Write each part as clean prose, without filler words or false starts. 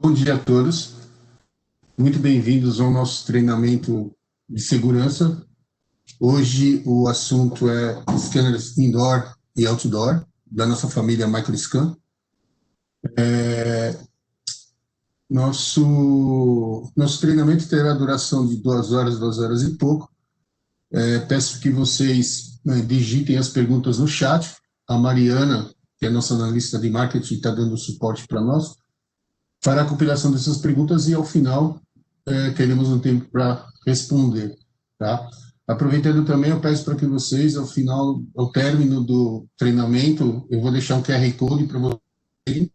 Bom dia a todos, muito bem-vindos ao nosso treinamento de segurança. Hoje o assunto é scanners indoor e outdoor, da nossa família Microscan. Nosso treinamento terá duração de 2 horas e pouco. Peço que vocês digitem as perguntas no chat. A Mariana, que é a nossa analista de marketing, está dando suporte para nós, fará a compilação dessas perguntas e, ao final, teremos um tempo para responder, tá? Aproveitando também, eu peço para que vocês, ao final, ao término do treinamento, eu vou deixar um QR Code para vocês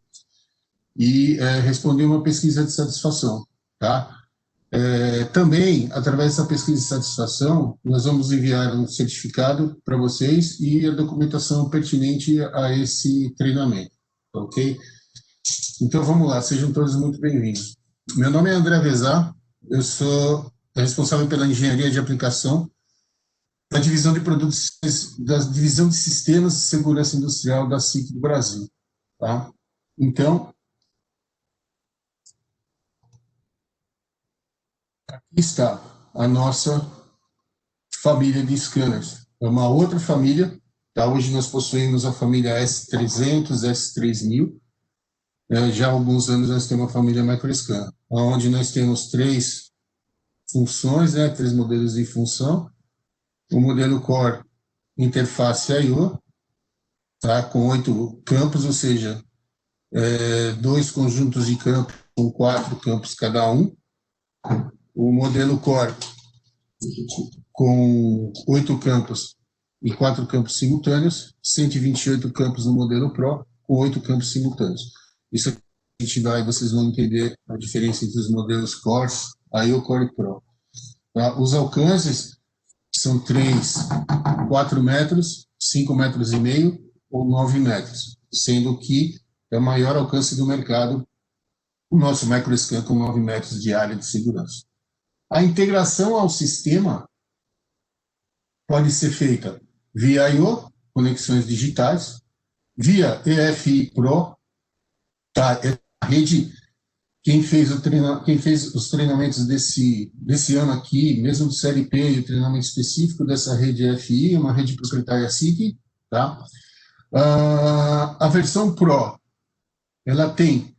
e responder uma pesquisa de satisfação, tá? Também, através dessa pesquisa de satisfação, nós vamos enviar um certificado para vocês e a documentação pertinente a esse treinamento, ok? Então, vamos lá, sejam todos muito bem-vindos. Meu nome é André Vezar, eu sou responsável pela engenharia de aplicação da divisão de produtos, da divisão de sistemas de segurança industrial da SIC do Brasil, tá? Então, aqui está a nossa família de scanners. É uma outra família, tá? Hoje nós possuímos a família S300, S3000. Já há alguns anos nós temos a família Microscan, onde nós temos três funções, né? Três modelos de função. O modelo Core interface I/O, tá? Com 8 campos, ou seja, 2 conjuntos de campos com 4 campos cada um. O modelo Core com 8 campos e 4 campos simultâneos, 128 campos no modelo Pro com 8 campos simultâneos. Isso aqui vocês vão entender a diferença entre os modelos Core, I/O Core e Pro. Tá? Os alcances são 3, 4 metros, 5 metros e meio ou 9 metros, sendo que é o maior alcance do mercado o nosso Microscan com 9 metros de área de segurança. A integração ao sistema pode ser feita via I/O, conexões digitais, via EFI Pro, tá? É a rede. Quem fez os treinamentos desse ano aqui, mesmo do CLP e o treinamento específico dessa rede EFI, uma rede proprietária SIG, tá? A versão Pro, ela tem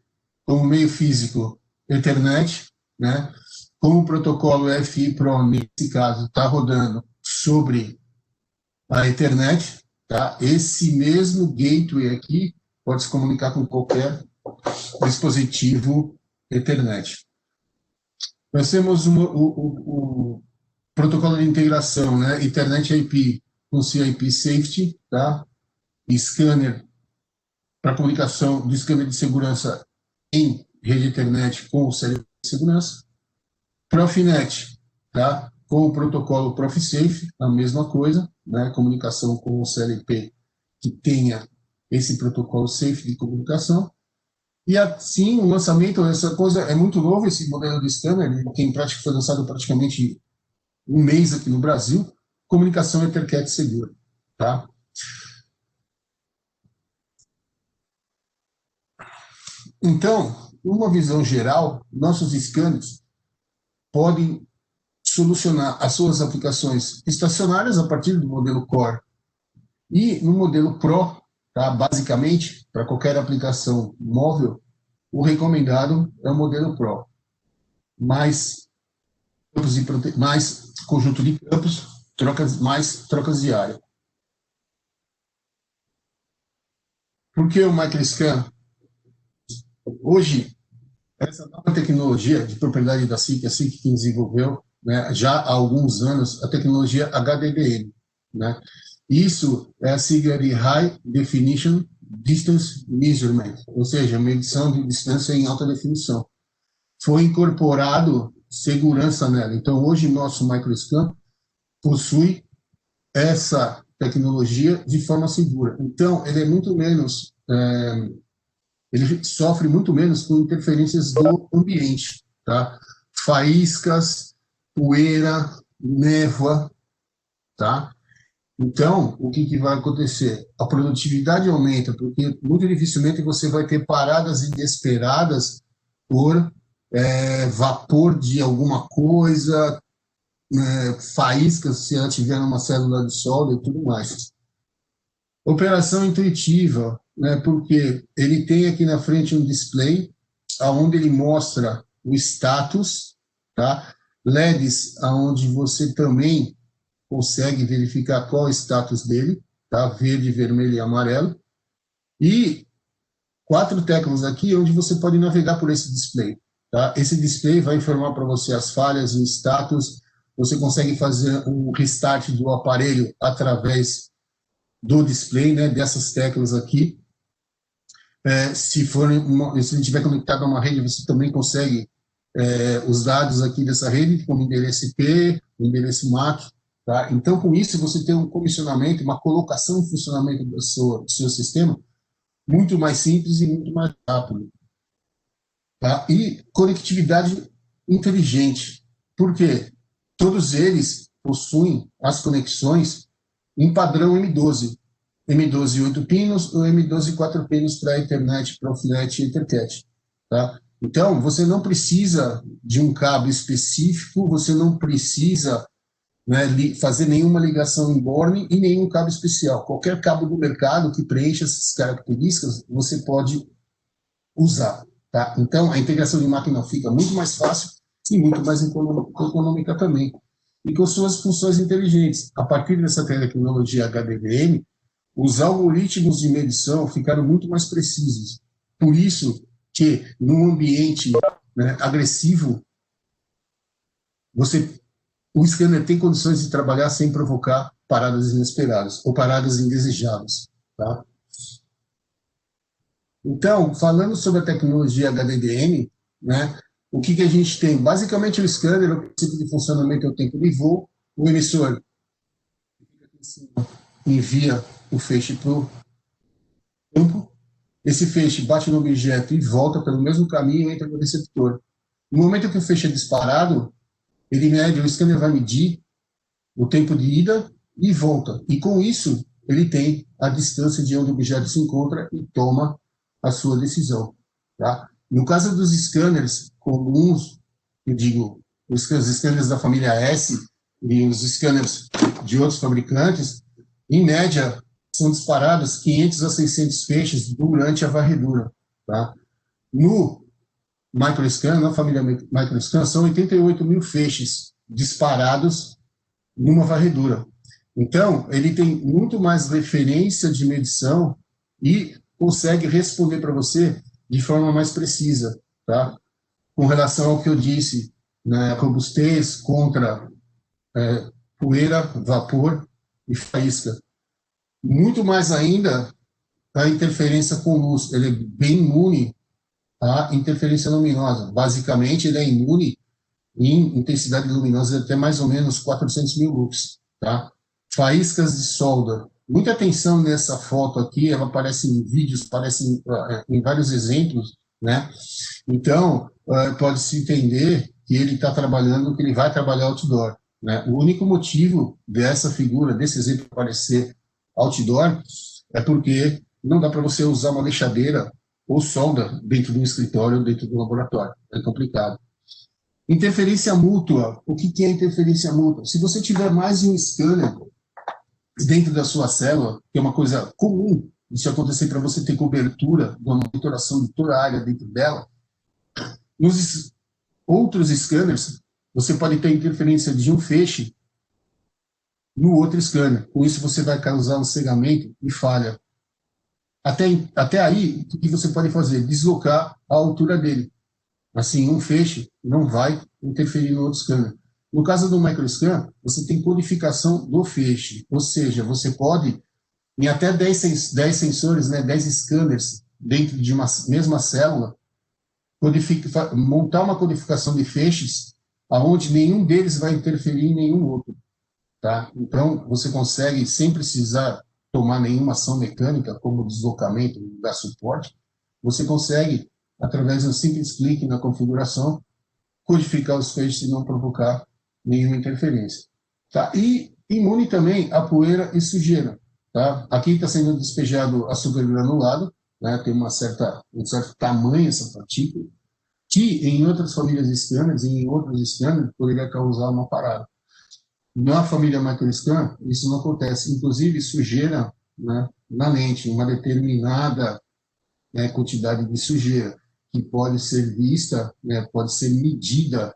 como meio físico Ethernet, né? Como o protocolo EFI Pro, nesse caso, está rodando sobre a Ethernet, tá? Esse mesmo gateway aqui pode se comunicar com qualquer dispositivo Ethernet. Nós temos o protocolo de integração, né? Ethernet IP com CIP Safety, tá? E scanner para comunicação do scanner de segurança em rede Ethernet com o CLP de segurança. Profinet, tá? Com o protocolo ProfSafe, a mesma coisa, né? Comunicação com o CLP que tenha esse protocolo safe de comunicação. E assim, o lançamento, essa coisa é muito novo, esse modelo de scanner, ele foi lançado praticamente um mês aqui no Brasil, comunicação EtherCAT segura, tá? Então, uma visão geral, nossos scanners podem solucionar as suas aplicações estacionárias a partir do modelo Core e no modelo Pro, tá? Basicamente, para qualquer aplicação móvel, o recomendado é o modelo Pro. Mais conjunto de campos, mais trocas de área. Por que o Microscan? Hoje, essa nova tecnologia de propriedade da SIC, a SIC que desenvolveu, né, já há alguns anos, a tecnologia HDDN. Né? Isso é a sigla de High Definition Distance Measurement, ou seja, medição de distância em alta definição. Foi incorporado segurança nela. Então, hoje, nosso Microscan possui essa tecnologia de forma segura. Então, ele é muito menos, ele sofre muito menos com interferências do ambiente, tá? Faíscas, poeira, névoa, tá? Então, o que vai acontecer? A produtividade aumenta, porque muito dificilmente você vai ter paradas inesperadas por vapor de alguma coisa, faíscas, se ela tiver uma célula de solda e tudo mais. Operação intuitiva, né, porque ele tem aqui na frente um display, onde ele mostra o status, tá? LEDs, onde você também consegue verificar qual é o status dele, tá? Verde, vermelho e amarelo. E 4 teclas aqui, onde você pode navegar por esse display. Tá? Esse display vai informar para você as falhas, o status. Você consegue fazer um restart do aparelho através do display, né, dessas teclas aqui. Se ele estiver conectado a uma rede, você também consegue os dados aqui dessa rede, como endereço IP, endereço MAC. Tá? Então, com isso, você tem um comissionamento, uma colocação em funcionamento do seu sistema muito mais simples e muito mais rápido. Tá? E conectividade inteligente. Por quê? Todos eles possuem as conexões em padrão M12. M12 8 pinos ou M12 4 pinos para Ethernet, Profinet e Ethercat. Tá? Então, você não precisa de um cabo específico, você não precisa, né, fazer nenhuma ligação em borne e nenhum cabo especial. Qualquer cabo do mercado que preencha essas características, você pode usar. Tá? Então, a integração de máquina fica muito mais fácil e muito mais econômica também. E com suas funções inteligentes. A partir dessa tecnologia HDVM, os algoritmos de medição ficaram muito mais precisos. Por isso que, num ambiente, né, agressivo, o scanner tem condições de trabalhar sem provocar paradas inesperadas ou paradas indesejáveis. Tá? Então, falando sobre a tecnologia HDDN, né, o que a gente tem? Basicamente, o scanner, o princípio de funcionamento é o tempo de voo, o emissor envia o feixe para o campo, esse feixe bate no objeto e volta pelo mesmo caminho e entra no receptor. No momento que o feixe é disparado, o scanner vai medir o tempo de ida e volta. E com isso, ele tem a distância de onde o objeto se encontra e toma a sua decisão. Tá? No caso dos scanners comuns, eu digo, os scanners da família S e os scanners de outros fabricantes, em média, são disparados 500 a 600 feixes durante a varredura. Tá? No Microscan, na família Microscan, são 88 mil feixes disparados numa varredura. Então, ele tem muito mais referência de medição e consegue responder para você de forma mais precisa, tá? Com relação ao que eu disse, né, robustez contra poeira, vapor e faísca. Muito mais ainda a interferência com luz. Ele é bem imune à interferência luminosa. Basicamente, ele é imune em intensidade luminosa de até mais ou menos 400 mil lux. Tá? Faíscas de solda. Muita atenção nessa foto aqui, ela aparece em vídeos, aparece em vários exemplos, né? Então, pode-se entender que ele está trabalhando, que ele vai trabalhar outdoor. Né? O único motivo dessa figura, desse exemplo aparecer outdoor, é porque não dá para você usar uma lixadeira ou solda dentro de um escritório, dentro de um laboratório. É complicado. Interferência mútua. O que é interferência mútua? Se você tiver mais de um scanner dentro da sua célula, que é uma coisa comum de acontecer para você ter cobertura de uma monitoração de toda a área dentro dela, nos outros scanners, você pode ter interferência de um feixe no outro scanner. Com isso, você vai causar um cegamento e falha. Até aí, o que você pode fazer? Deslocar a altura dele. Assim, um feixe não vai interferir no outro scanner. No caso do microscan, você tem codificação do feixe, ou seja, você pode, em até 10 sensores, né, 10 scanners dentro de uma mesma célula, montar uma codificação de feixes aonde nenhum deles vai interferir em nenhum outro. Tá? Então, você consegue, sem precisar tomar nenhuma ação mecânica, como deslocamento, dar suporte, você consegue, através de um simples clique na configuração, codificar os feixes e não provocar nenhuma interferência. Tá? E imune também a poeira e sujeira. Tá? Aqui está sendo despejado açúcar granulado, né? Tem um certo tamanho essa partícula, que em outras famílias scanners, em outros scanners, poderia causar uma parada. Na família microscan, isso não acontece. Inclusive, sujeira, né, na lente, uma determinada, né, quantidade de sujeira, que pode ser vista, né, pode ser medida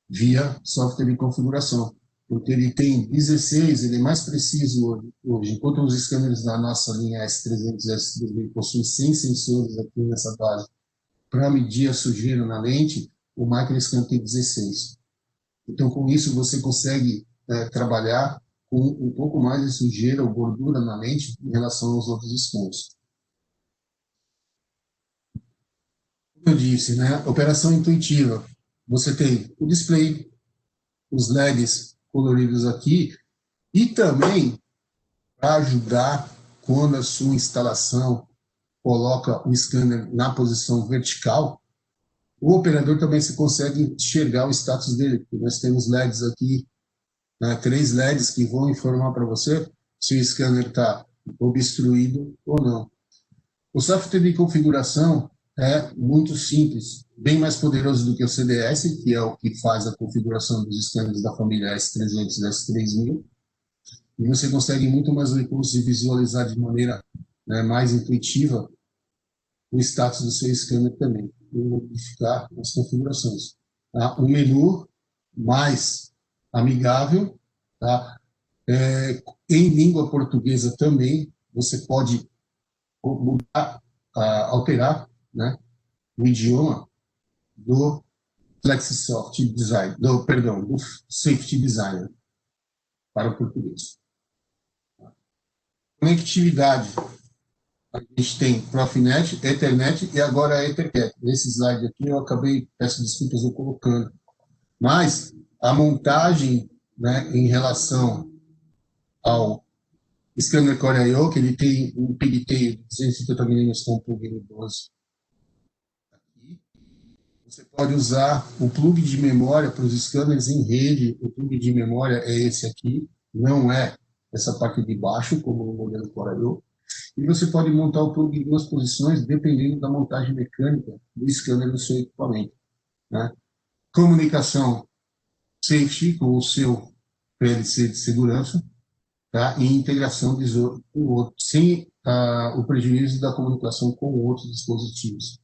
via software de configuração, porque ele tem 16, ele é mais preciso hoje. Enquanto os scanners da nossa linha S300 e S3000 possuem 100 sensores aqui nessa base para medir a sujeira na lente, o microscan tem 16. Então, com isso, você consegue trabalhar com um pouco mais de sujeira ou gordura na lente em relação aos outros scanners. Como eu disse, né, operação intuitiva. Você tem o display, os LEDs coloridos aqui, e também para ajudar quando a sua instalação coloca o scanner na posição vertical, o operador também se consegue enxergar o status dele, porque nós temos LEDs aqui, né, 3 LEDs que vão informar para você se o scanner está obstruído ou não. O software de configuração é muito simples, bem mais poderoso do que o CDS, que é o que faz a configuração dos scanners da família S300 e S3000, e você consegue muito mais recursos e visualizar de maneira, né, mais intuitiva o status do seu scanner também, e modificar as configurações. Tá? Um menu mais amigável, tá? Em língua portuguesa também, você pode mudar, alterar, né, o idioma do FlexiSoft Design, do Safety Designer para o português. Conectividade. A gente tem Profinet, Ethernet e agora a Ethercat. Nesse slide aqui eu acabei, peço desculpas, eu colocando. Mas a montagem, né, em relação ao scanner Core I/O, que ele tem um pigtail de 250 mm com plug 12. Você pode usar o plug de memória para os scanners em rede. O plug de memória é esse aqui, não é essa parte de baixo, como no modelo Core I/O. E você pode montar o plug em 2 posições, dependendo da montagem mecânica do scanner do seu equipamento. Né? Comunicação safety com o seu PLC de segurança, tá? E integração com outro, sem o prejuízo da comunicação com outros dispositivos.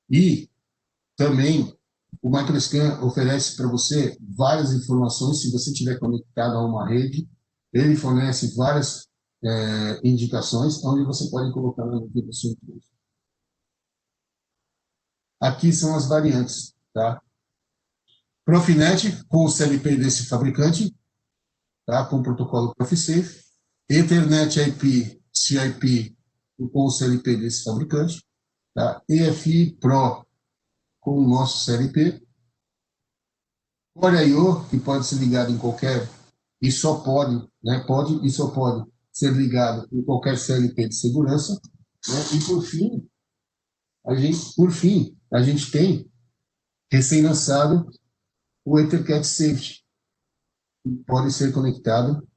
E também o Microscan oferece para você várias informações. Se você estiver conectado a uma rede, ele fornece várias indicações onde você pode colocar na rede do seu empresa. Aqui são as variantes, tá? Profinet com o CLP desse fabricante, tá? Com o protocolo ProfiSafe. Ethernet IP, CIP com o CLP desse fabricante, tá? EFI Pro com o nosso CLP. Core I/O, que pode ser ligado em qualquer, e só pode, né? Pode e só pode ser ligado em qualquer CLP de segurança. Né? E por fim, a gente tem recém-lançado o Ethercat Safety, que pode ser conectado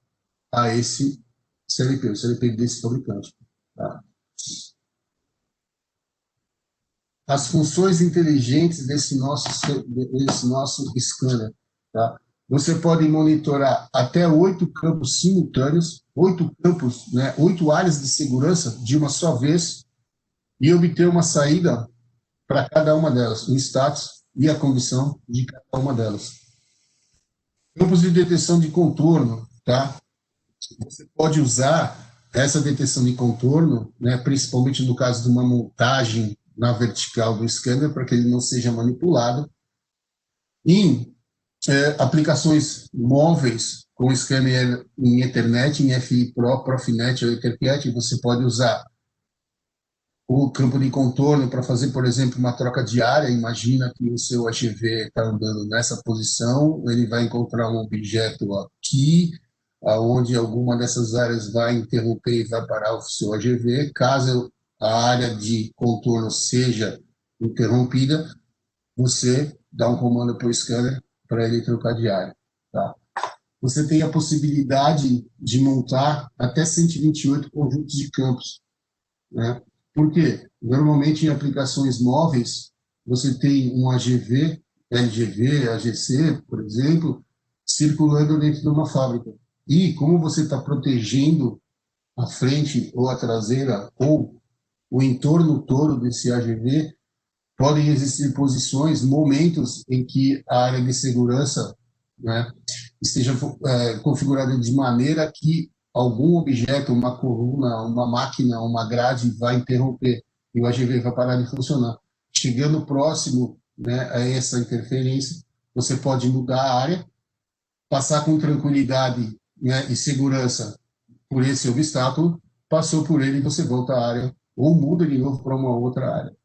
a esse CLP, o CLP desse fabricante. Tá? As funções inteligentes desse nosso scanner. Tá? Você pode monitorar até 8 campos simultâneos, 8 campos, né, 8 áreas de segurança de uma só vez e obter uma saída para cada uma delas, o status e a condição de cada uma delas. Campos de detecção de contorno, tá? Você pode usar essa detecção de contorno, né, principalmente no caso de uma montagem na vertical do scanner, para que ele não seja manipulado, em aplicações móveis com scanner em Ethernet, em FI Pro, Profinet ou Ethercat. Você pode usar o campo de contorno para fazer, por exemplo, uma troca diária. Imagina que o seu AGV está andando nessa posição, ele vai encontrar um objeto aqui, aonde alguma dessas áreas vai interromper e vai parar o seu AGV. Caso a área de contorno seja interrompida, você dá um comando para o scanner para ele trocar de área. Tá? Você tem a possibilidade de montar até 128 conjuntos de campos. Né? Por quê? Normalmente em aplicações móveis, você tem um AGV, LGV, AGC, por exemplo, circulando dentro de uma fábrica. E como você está protegendo a frente ou a traseira ou o entorno todo desse AGV, podem existir posições, momentos em que a área de segurança, né, esteja configurada de maneira que algum objeto, uma coluna, uma máquina, uma grade vai interromper e o AGV vai parar de funcionar. Chegando próximo, né, a essa interferência, você pode mudar a área, passar com tranquilidade, né, e segurança por esse obstáculo, passou por ele e você volta à área ou muda de novo para uma outra área.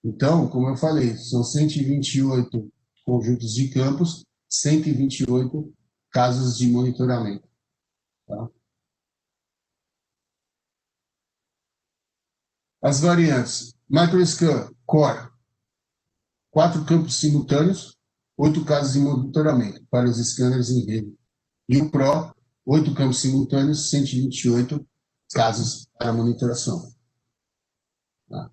Então, como eu falei, são 128 conjuntos de campos, 128 casos de monitoramento. Tá? As variantes: MicroScan Core, 4 campos simultâneos, 8 casos de monitoramento para os scanners em rede. E o Pro, 8 campos simultâneos, 128 casos para monitoração. Tá?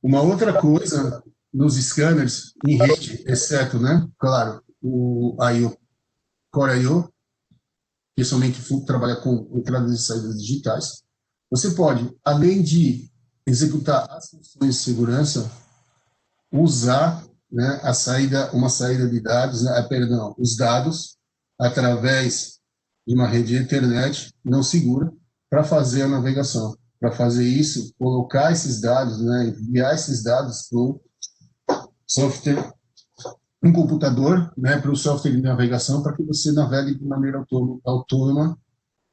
Uma outra coisa nos scanners em rede, exceto, né, claro, o I/O, Core I/O, que somente trabalha com entradas e saídas digitais, você pode, além de executar as funções de segurança, usar, né, uma saída de dados, né, perdão, os dados através de uma rede de internet não segura para fazer a navegação. Para fazer isso, colocar esses dados, né, enviar esses dados para o software, um computador, né, para o software de navegação, para que você navegue de maneira autônoma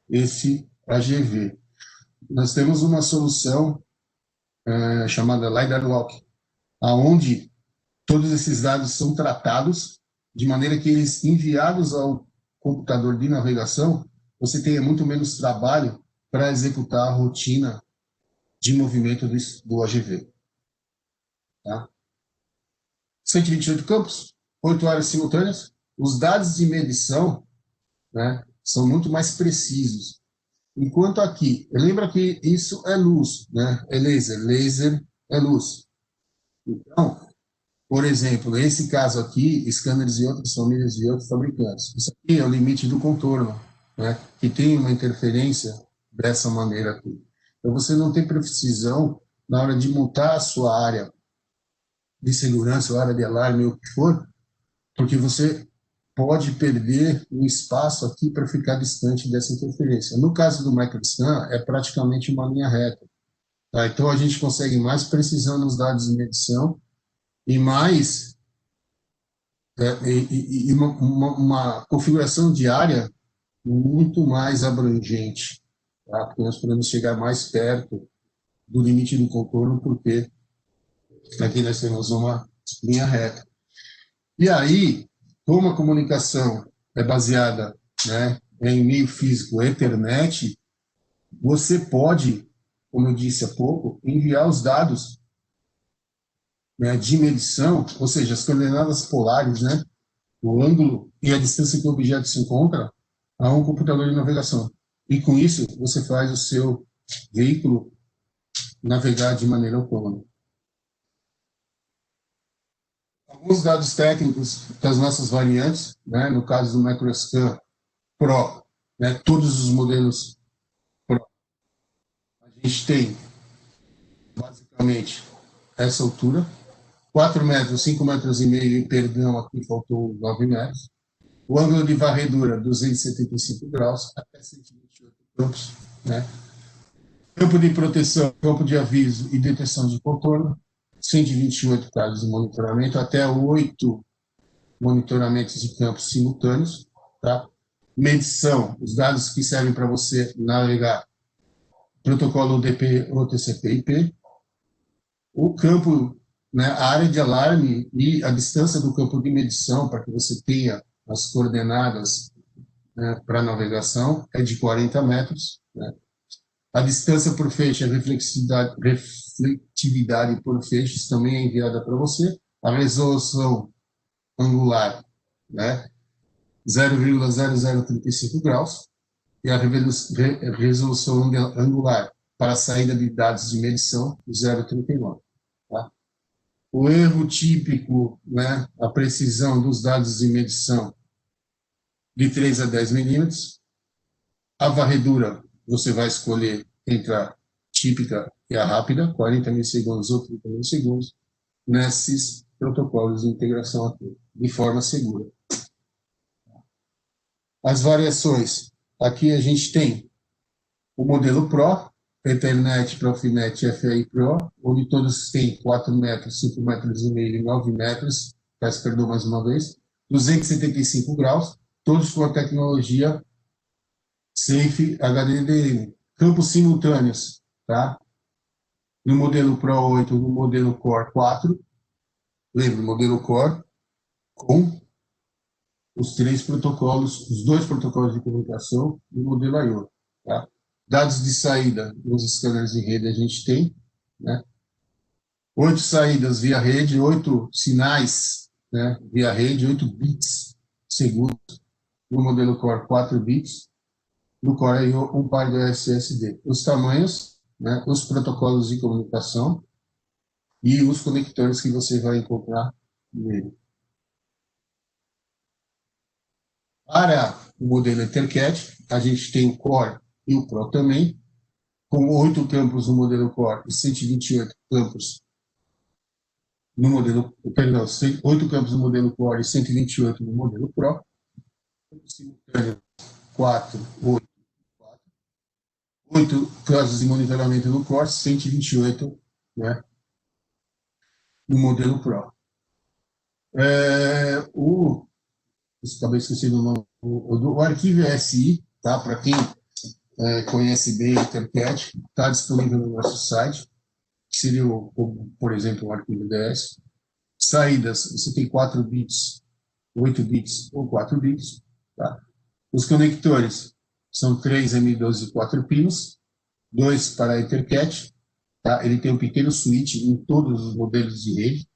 esse AGV. Nós temos uma solução chamada LiDAR Lock, aonde todos esses dados são tratados de maneira que eles enviados ao computador de navegação, você tenha muito menos trabalho para executar a rotina de movimento do AGV. Tá? 128 campos, 8 áreas simultâneas. Os dados de medição, né, são muito mais precisos. Enquanto aqui, lembra que isso é luz, né? É laser é luz. Então, por exemplo, nesse caso aqui, scanners de outras famílias de outros fabricantes. Isso aqui é o limite do contorno, né? Que tem uma interferência dessa maneira aqui. Então, você não tem precisão na hora de montar a sua área de segurança, ou área de alarme, ou o que for, porque você pode perder um espaço aqui para ficar distante dessa interferência. No caso do microscan, é praticamente uma linha reta. Tá? Então, a gente consegue mais precisão nos dados de medição e mais e uma configuração de área muito mais abrangente, tá? Porque nós podemos chegar mais perto do limite do contorno, porque aqui nós temos uma linha reta. E aí, como a comunicação é baseada, né, em meio físico, Ethernet, você pode, como eu disse há pouco, enviar os dados, né, de medição, ou seja, as coordenadas polares, né, o ângulo e a distância que o objeto se encontra, a um computador de navegação. E com isso, você faz o seu veículo navegar de maneira autônoma. Alguns dados técnicos das nossas variantes, né, no caso do MicroScan Pro, né, todos os modelos Pro, a gente tem basicamente essa altura, 4 metros, 5 metros e meio, e perdão, aqui faltou 9 metros. O ângulo de varredura, 275 graus, até 128 campos, né? Campo de proteção, campo de aviso e detecção de contorno, 128 casos de monitoramento, até 8 monitoramentos de campos simultâneos, tá? Medição, os dados que servem para você navegar, protocolo UDP ou TCP/IP, o campo, né, a área de alarme e a distância do campo de medição para que você tenha as coordenadas, né, para navegação é de 40 metros, né? A distância por feixe, a reflectividade por feixes também é enviada para você. A resolução angular, né, 0,0035 graus. E a resolução angular para a saída de dados de medição, 0,39. Tá? O erro típico, né, a precisão dos dados de medição de 3 a 10 milímetros. A varredura, você vai escolher entre a típica e a rápida, 40 milissegundos ou 30 milissegundos, nesses protocolos de integração aqui, de forma segura. As variações, aqui a gente tem o modelo Pro, Ethernet, Profinet, FAI Pro, onde todos têm 4 metros, 5 metros e meio e 9 metros, peço perdão mais uma vez, 275 graus, todos com a tecnologia Safe HDDM. Campos simultâneos, tá? No modelo Pro 8, no modelo Core 4, lembra, o modelo Core com os 3 protocolos, os 2 protocolos de comunicação e o modelo I/O, tá? Dados de saída nos scanners de rede a gente tem, né? 8 saídas via rede, 8 sinais, né, via rede, 8 bits segundo. No modelo Core, 4 bits. No Core I/O, um par do SSD. Os tamanhos, né, os protocolos de comunicação e os conectores que você vai encontrar nele. Para o modelo EtherCAT, a gente tem o Core e o Pro também, com 8 campos no modelo Core e 128 campos no modelo, perdão, 8 campos no modelo Core e 128 no modelo Pro. Simultâneo 4, 8, 4. 8 casos de monitoramento no Core, 128, né, no modelo Pro. Acabei esquecendo o nome, o arquivo SI, tá? Para quem conhece bem o EtherCAT, está disponível no nosso site, que seria, por exemplo, o arquivo DS. Saídas, você tem 4 bits, 8 bits ou 4 bits. Tá? Os conectores são 3 M12 e 4 pinos, 2 para EtherCAT. Tá? Ele tem um pequeno switch em todos os modelos de rede,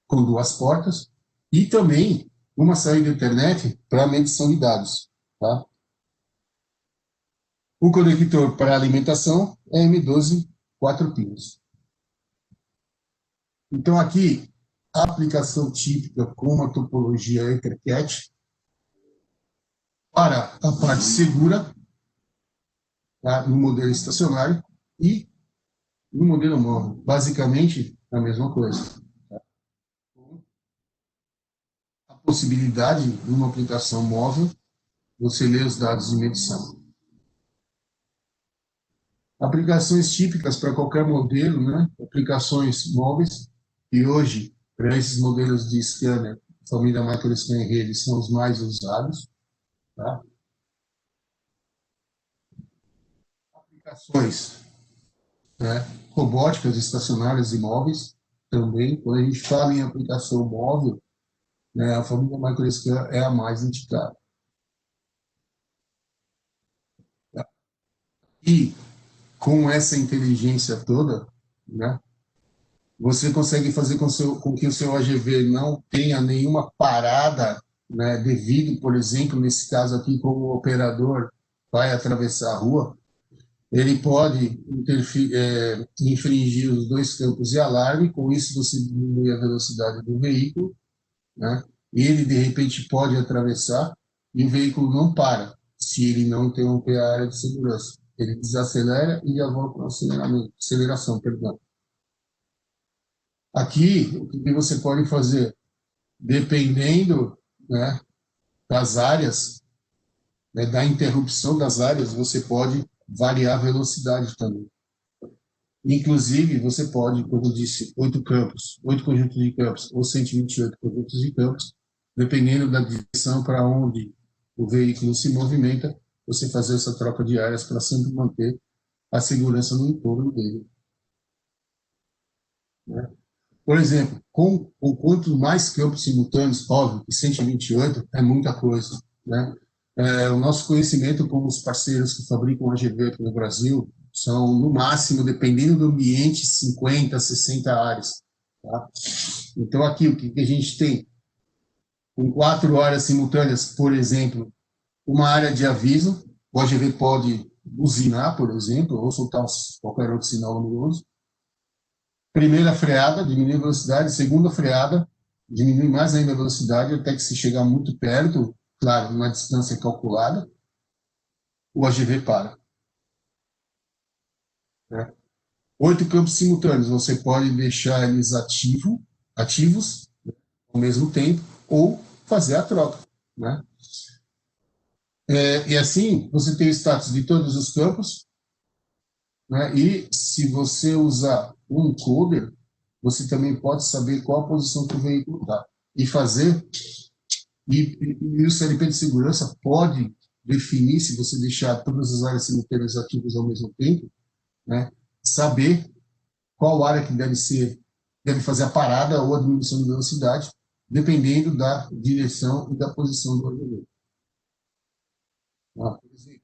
com 2 portas, e também uma saída internet para medição de dados. Tá? O conector para alimentação é M12, 4 pinos. Então, aqui, a aplicação típica com uma topologia EtherCAT para a parte segura, tá, no modelo estacionário e no modelo móvel. Basicamente, a mesma coisa. Tá? A possibilidade, numa aplicação móvel, você ler os dados de medição. Aplicações típicas para qualquer modelo, né? Aplicações móveis, e hoje, para esses modelos de scanner, família MicroScan em rede, são os mais usados. Tá? Aplicações, né, robóticas estacionárias e móveis também. Quando a gente fala em aplicação móvel, né, a família MicroScan é a mais indicada. Tá? E com essa inteligência toda, né, você consegue fazer com que o seu AGV não tenha nenhuma parada, né, devido, por exemplo, nesse caso aqui, como o operador vai atravessar a rua, ele pode infringir os 2 campos de alarme, com isso você diminui a velocidade do veículo, né? Ele, de repente, pode atravessar e o veículo não para, se ele não interromper a área de segurança. Ele desacelera e já volta para a aceleração, perdão. Aqui, o que você pode fazer? Dependendo, né, das áreas, né, da interrupção das áreas, você pode variar a velocidade também. Inclusive, você pode, como eu disse, 8 campos, 8 conjuntos de campos, ou 128 conjuntos de campos, dependendo da direção para onde o veículo se movimenta, você fazer essa troca de áreas para sempre manter a segurança no entorno dele. Né? Por exemplo, com quanto mais campos simultâneos, óbvio que 128 é muita coisa. Né? O nosso conhecimento com os parceiros que fabricam AGV aqui no Brasil são, no máximo, dependendo do ambiente, 50, 60 áreas. Tá? Então, aqui, o que a gente tem? Com 4 áreas simultâneas, por exemplo, uma área de aviso, o AGV pode buzinar, por exemplo, ou soltar qualquer outro sinal luminoso. Primeira freada, diminui a velocidade. Segunda freada, diminui mais ainda a velocidade até que se chegar muito perto, claro, numa distância calculada, o AGV para. Né? 8 campos simultâneos, você pode deixar eles ativos ao mesmo tempo ou fazer a troca. Né? E assim, você tem o status de todos os campos, né? E se você usar um encoder, você também pode saber qual a posição que o veículo está. E fazer, e o CLP de segurança pode definir, se você deixar todas as áreas simultâneas ativas ao mesmo tempo, né? Saber qual área que deve fazer a parada ou a diminuição de velocidade, dependendo da direção e da posição do AGV. Por exemplo,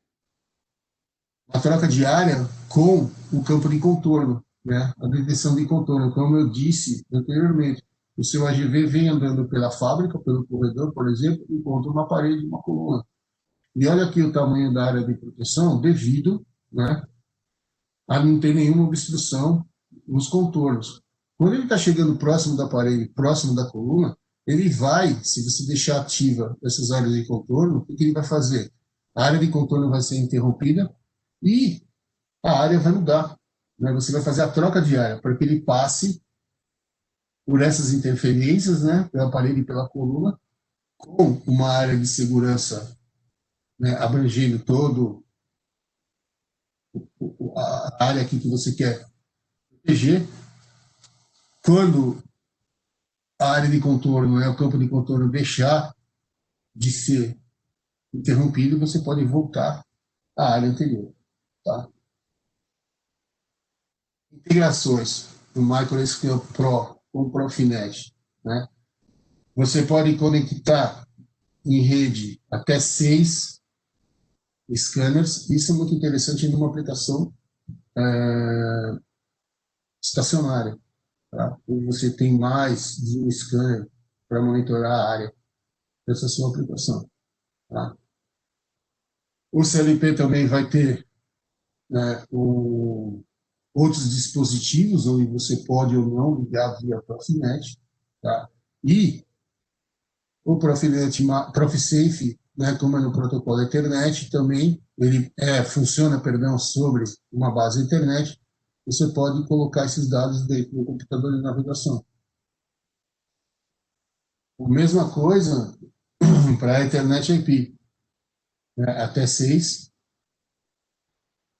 a troca de área com o campo de contorno, né? A detecção de contorno, como eu disse anteriormente, o seu AGV vem andando pela fábrica, pelo corredor, por exemplo, encontra uma parede, uma coluna. E olha aqui o tamanho da área de proteção devido, né, a não ter nenhuma obstrução nos contornos. Quando ele está chegando próximo da parede, próximo da coluna, ele vai, se você deixar ativa essas áreas de contorno, o que ele vai fazer? A área de contorno vai ser interrompida e a área vai mudar. Né? Você vai fazer a troca de área para que ele passe por essas interferências, né, pela parede e pela coluna, com uma área de segurança, né, abrangendo todo a área aqui que você quer proteger. Quando a área de contorno, né, o campo de contorno deixar de ser interrompido, você pode voltar à área anterior. Tá? Integrações do MicroScale Pro com o Profinet. Né? Você pode conectar em rede até 6 scanners. Isso é muito interessante numa aplicação estacionária. Tá? Onde você tem mais de um scanner para monitorar a área dessa sua aplicação. Tá? O CLP também vai ter, né, outros dispositivos onde você pode ou não ligar via Profinet. Tá? E o ProfiSafe, né, como é no protocolo Ethernet, também ele funciona, perdão, sobre uma base Ethernet. Você pode colocar esses dados dentro do computador de navegação. A mesma coisa para a Ethernet IP, né, até 6,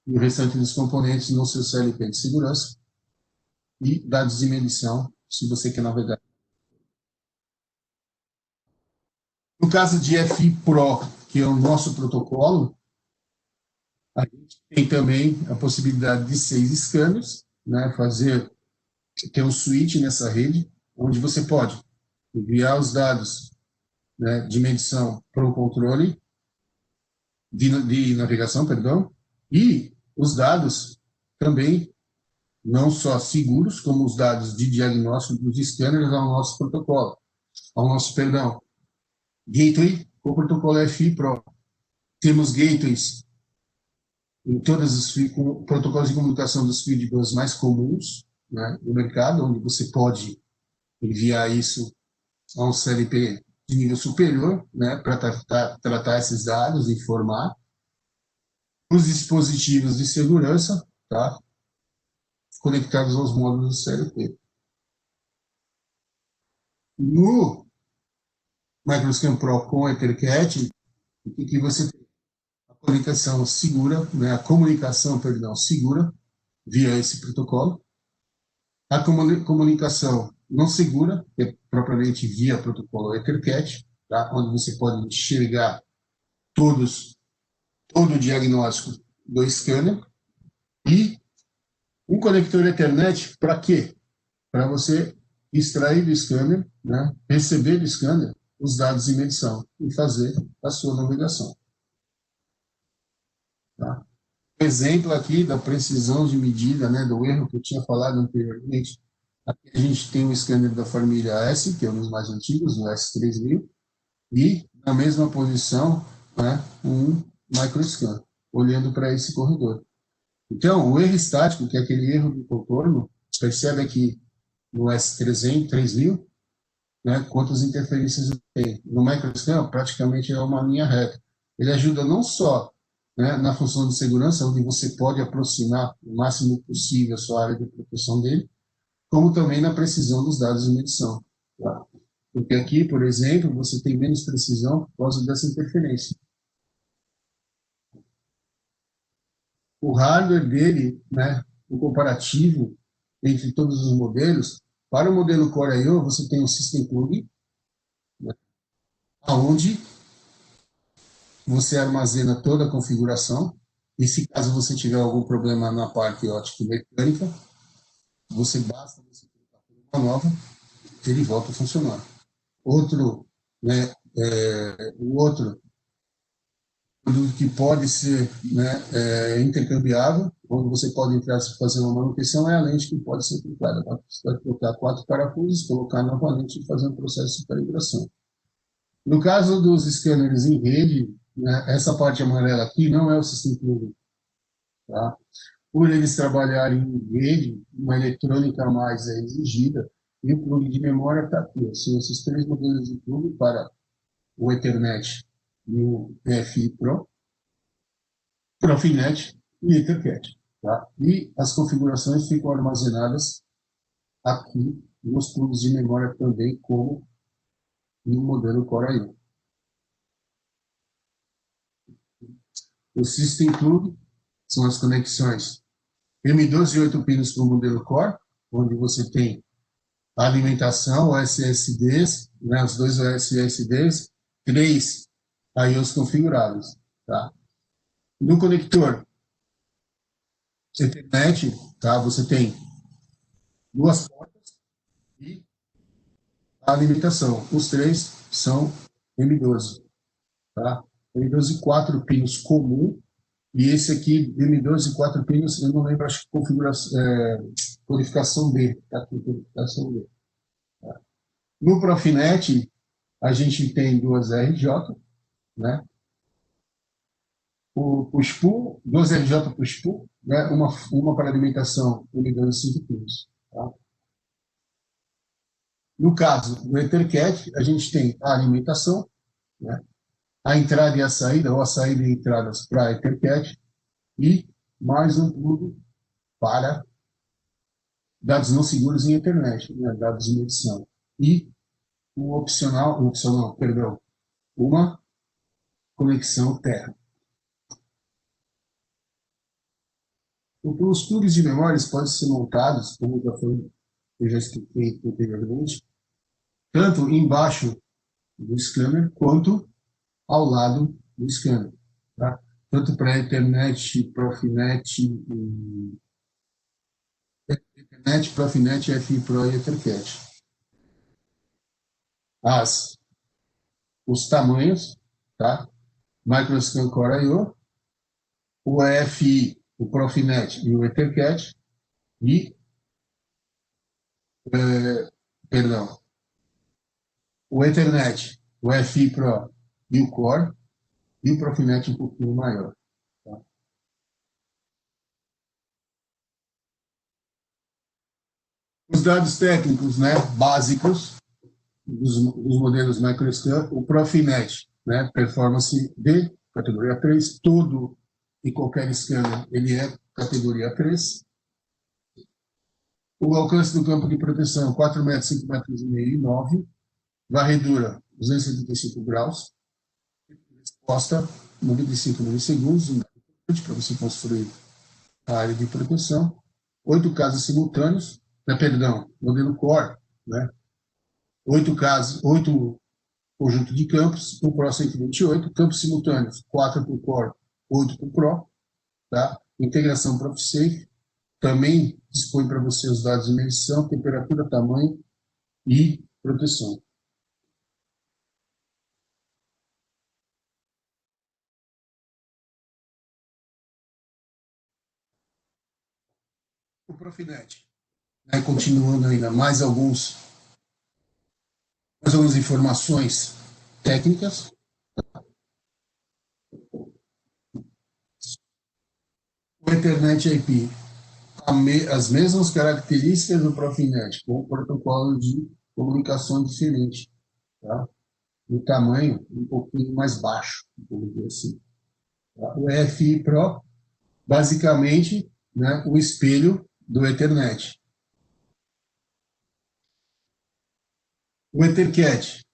e o restante dos componentes no seu CLP de segurança, e dados de medição, se você quer navegar. No caso de FI Pro, que é o nosso protocolo, a gente tem também a possibilidade de 6 scanners, né, ter um switch nessa rede, onde você pode enviar os dados, né, de medição para o controle de navegação, perdão, e os dados também não só seguros, como os dados de diagnóstico dos scanners ao nosso protocolo, ao nosso, perdão, gateway, o protocolo FI Pro. Temos gateways em todos os protocolos de comunicação dos Fieldbus mais comuns, né, no mercado, onde você pode enviar isso a um CLP de nível superior, né, para tratar esses dados, informar. Os dispositivos de segurança, tá, conectados aos módulos do CLP. No MicroScan Pro com EtherCAT, o que você tem? A comunicação segura, né, a comunicação, perdão, segura, via esse protocolo. A comunicação não segura, que é propriamente via protocolo EtherCAT, tá, onde você pode enxergar todo o diagnóstico do scanner. E um conector Ethernet, para quê? Para você extrair do scanner, né, receber do scanner os dados de medição e fazer a sua navegação. Tá? Exemplo aqui da precisão de medida, né, do erro que eu tinha falado anteriormente. Aqui a gente tem o scanner da família S, que é um dos mais antigos, o S3000, e na mesma posição, né, um microscan, olhando para esse corredor. Então, o erro estático, que é aquele erro do contorno, Percebe aqui no S300, 3000, né, quantas interferências tem. No microscópio, praticamente é uma linha reta. Ele ajuda não só, né, na função de segurança, onde você pode aproximar o máximo possível a sua área de proteção dele, como também na precisão dos dados de medição. Tá? Porque aqui, por exemplo, você tem menos precisão por causa dessa interferência. O hardware dele, né, o comparativo entre todos os modelos, para o modelo Core I/O, você tem um System Plug, né, onde você armazena toda a configuração, e se caso você tiver algum problema na parte ótica e mecânica, basta você colocar uma nova, ele volta a funcionar. Outro, né, o outro produto que pode ser, né, intercambiável, onde você pode entrar e fazer uma manutenção, é a lente que pode ser trocada. Você vai trocar 4 parafusos, colocar nova lente e fazer um processo de calibração. No caso dos scanners em rede, né, essa parte amarela aqui não é o sistema plug. Tá? Por eles trabalharem em rede, uma eletrônica a mais é exigida, e o plug de memória está aqui. São esses 3 modelos de plug para o Ethernet e o EFI Pro, Profinet e EtherCAT. Tá? E as configurações ficam armazenadas aqui nos plugs de memória também, como no modelo Core I/O. O System Plug são as conexões M12 e 8 pinos para o modelo Core, onde você tem a alimentação, o SSDs, né, os dois SSDs, 3 I/Os configuráveis. Tá? No conector Ethernet, tá, você tem 2 portas e a alimentação. Os 3 são M12. Tá? M12 4 pinos comum, e esse aqui, M12 4 pinos, eu não lembro, acho que configuração, codificação B. Tá? Codificação B. Tá? No Profinet, a gente tem 2 RJ, né? O push-pull, 2 RJ push-pull, né? Uma para alimentação, M12 5 pinos. Tá? No caso do EtherCAT, a gente tem a alimentação, né? A entrada e a saída, ou a saída e entradas para EtherCAT, e mais um plug para dados não seguros em internet, né? Dados de medição. E perdão, uma conexão terra. Os plugs de memórias podem ser montados, como eu já expliquei anteriormente, tanto embaixo do scanner quanto ao lado do scanner. Tá? Tanto para Ethernet, Profinet, FI Pro e EtherCAT. Os tamanhos, tá? Microscan Core I/O, o EFI, o Profinet e o EtherCAT, e, perdão, o Ethernet, o FI Pro e o Core, e o Profinet um pouquinho maior. Tá? Os dados técnicos, né, básicos dos modelos MicroScan, o Profinet, né, performance D, categoria 3, todo e qualquer scanner, ele é categoria 3. O alcance do campo de proteção, 4 metros, 5 metros e meio e 9. Varredura, 275 graus. Resposta, 95 milissegundos, para você construir a área de proteção. 8 casos simultâneos, modelo Core, né? 8 conjunto de campos, o Pro 128, campos simultâneos, 4 para o Core, 8 para o Pro, tá? Integração ProfiSafe, também dispõe para você os dados de medição, temperatura, tamanho e proteção. O Profinet, né, continuando ainda mais algumas informações técnicas. O Ethernet IP, as mesmas características do Profinet, com um protocolo de comunicação diferente, tá? O tamanho um pouquinho mais baixo, vamos dizer assim. Tá? O EFI Pro, basicamente, né, o espelho do Ethernet. O EtherCAT,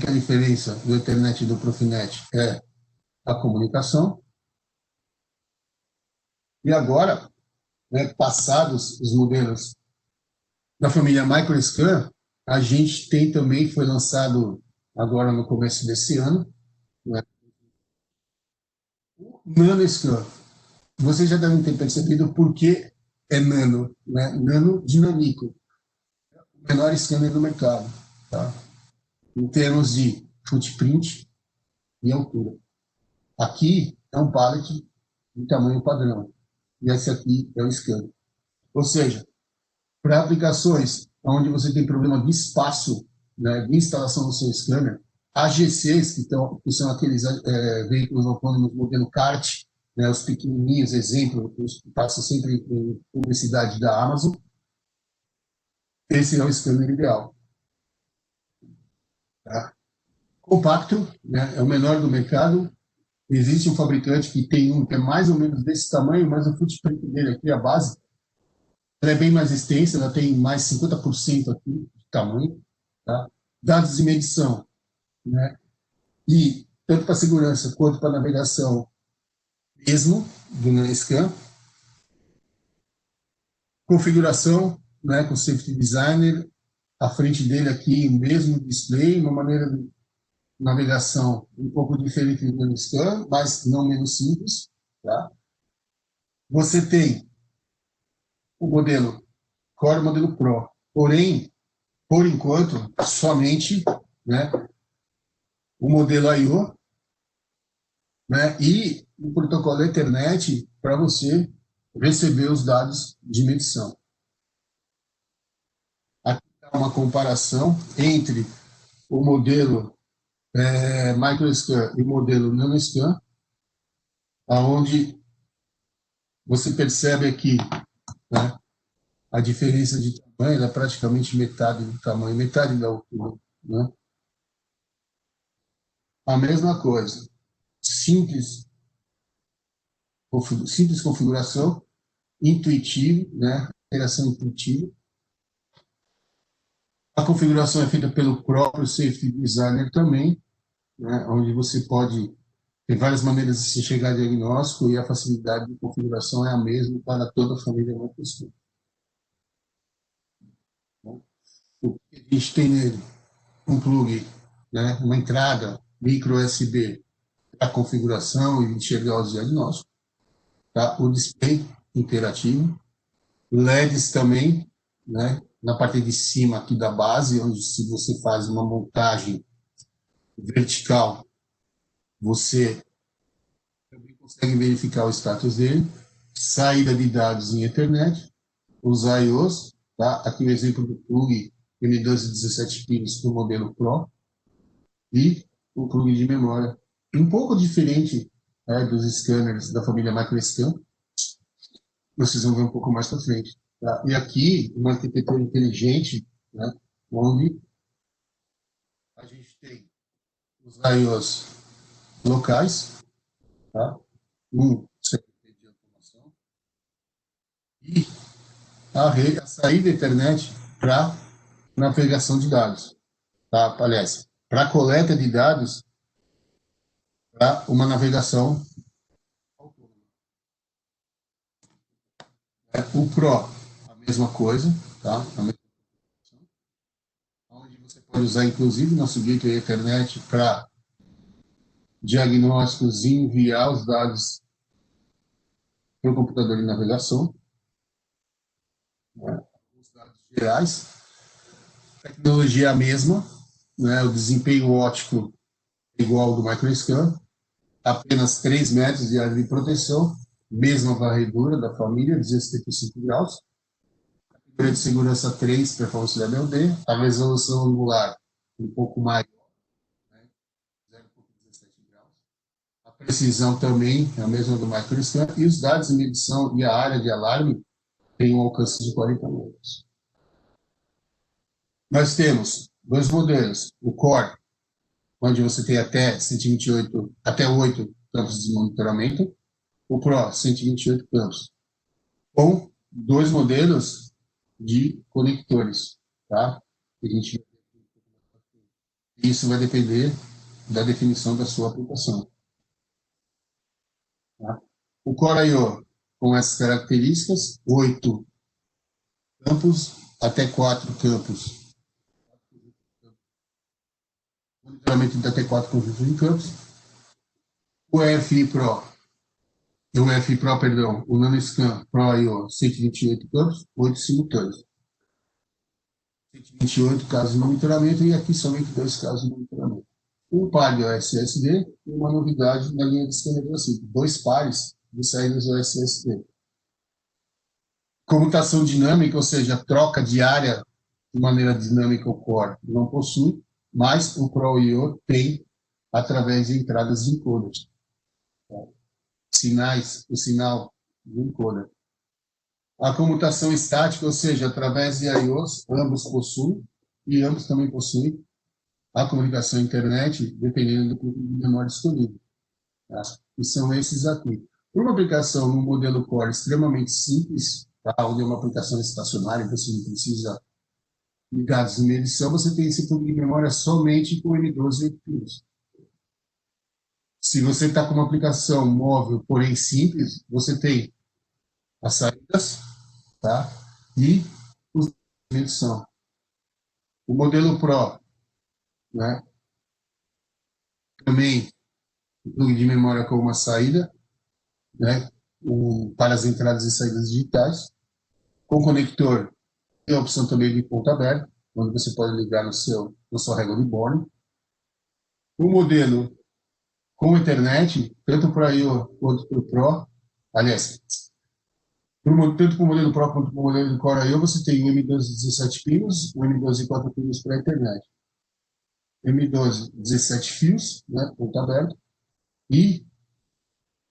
a diferença do Ethernet e do Profinet é a comunicação. E agora, né, passados os modelos da família MicroScan, a gente tem também, foi lançado agora no começo desse ano, né, o NanoScan. Vocês já devem ter percebido por que é nano, né? Nano dinâmico, o menor scanner do mercado, tá? Em termos de footprint e altura. Aqui é um pallet de tamanho padrão, e esse aqui é o scanner. Ou seja, para aplicações onde você tem problema de espaço, né, de instalação do seu scanner, AGCs, que são aqueles veículos autônomos modelo kart, né, os pequenininhos, exemplo, os que passam sempre em publicidade da Amazon, esse é o scanner ideal. Tá? Compacto, né, é o menor do mercado. Existe um fabricante que tem um que é mais ou menos desse tamanho, mas o footprint dele aqui, a base, ela é bem mais extensa, ela tem mais 50% aqui de tamanho. Tá? Dados de medição, né? E tanto para segurança quanto para navegação mesmo do NanoScan. Configuração, né, com Safety Designer, à frente dele aqui o mesmo display, uma maneira de navegação um pouco diferente do NanoScan, mas não menos simples. Tá? Você tem o modelo Core, modelo Pro, porém, por enquanto, somente, né, o modelo I/O, né, e o protocolo Ethernet para você receber os dados de medição. Aqui está uma comparação entre o modelo MicroScan e o modelo NanoScan, aonde você percebe aqui, né, a diferença de tamanho, é praticamente metade do tamanho, metade da altura. Né? A mesma coisa, simples, simples configuração, intuitivo, né? Interação intuitiva. A configuração é feita pelo próprio Safety Designer também, né? Onde você pode ter várias maneiras de se chegar a diagnóstico e a facilidade de configuração é a mesma para toda a família Microsoft. O que a gente tem nele? Um plug, né? Uma entrada micro USB, a configuração e enxergar os diagnósticos. Tá? O display interativo, LEDs também, né? Na parte de cima aqui da base, onde se você faz uma montagem vertical, você também consegue verificar o status dele, saída de dados em Ethernet, os I/Os, tá? Aqui o exemplo do plug M12 17 pinos do modelo Pro e o plug de memória. Um pouco diferente, né, dos scanners da família MicroScan, vocês vão ver um pouco mais para frente. Tá? E aqui, uma arquitetura inteligente, né, onde a gente tem os I/Os locais, tá? Um CPP de automação e a saída da internet para navegação de dados, tá? Aliás, para coleta de dados para uma navegação autônoma. O Pro, a mesma coisa, tá? A mesma coisa, onde você pode usar, inclusive, nosso gateway Ethernet para diagnósticos e enviar os dados para o computador de navegação, né? Os dados gerais. A tecnologia é a mesma, né? O desempenho óptico igual ao do MicroScan, apenas 3 metros de área de proteção, mesma varredura da família, 275 graus, câmera de segurança 3, performance WD, a resolução angular um pouco maior, né? 0,17 graus. A precisão também é a mesma do microscan, e os dados de medição e a área de alarme têm um alcance de 40 metros. Nós temos dois modelos, o Core, onde você tem até 128, até 8 campos de monitoramento, o Pro, 128 campos, com dois modelos de conectores, tá? Isso vai depender da definição da sua aplicação. Tá? O Core I/O, com essas características, 8 campos até 4 campos. Monitoramento de até 4 conjuntos de campos. O EFI Pro, o NanoScan Pro I/O, 128 campos, 8 simultâneos. 128 casos de monitoramento e aqui somente 2 casos de monitoramento. Um par de OSSD e uma novidade na linha de scanner velocímetro, 2 pares de saídas OSSD. Comutação dinâmica, ou seja, troca de área de maneira dinâmica, o Core não possui, mas o Pro I/O tem através de entradas de encoder. O sinal de encoder. A comutação estática, ou seja, através de I/Os, ambos possuem, e ambos também possuem a comunicação internet, dependendo do grupo de memória escolhido. Tá? E são esses aqui. Por uma aplicação no modelo Core extremamente simples, tá? Onde é uma aplicação estacionária, você não precisa de dados de medição, você tem esse grupo de memória somente com M12 e pinos. Se você está com uma aplicação móvel, porém simples, você tem as saídas, tá? E os de medição. O modelo Pro, né? Também plug de memória com uma saída, né? Para as entradas e saídas digitais. Com conector, tem a opção também de ponta aberta, onde você pode ligar na sua régua de borne. O modelo com internet, tanto para o I/O quanto para o Pro, aliás, tanto para o modelo Pro quanto para o modelo Core I/O, você tem o M12 17 pinos, o M12 4 pinos para a internet. M12 17 fios, né, ponta aberta, e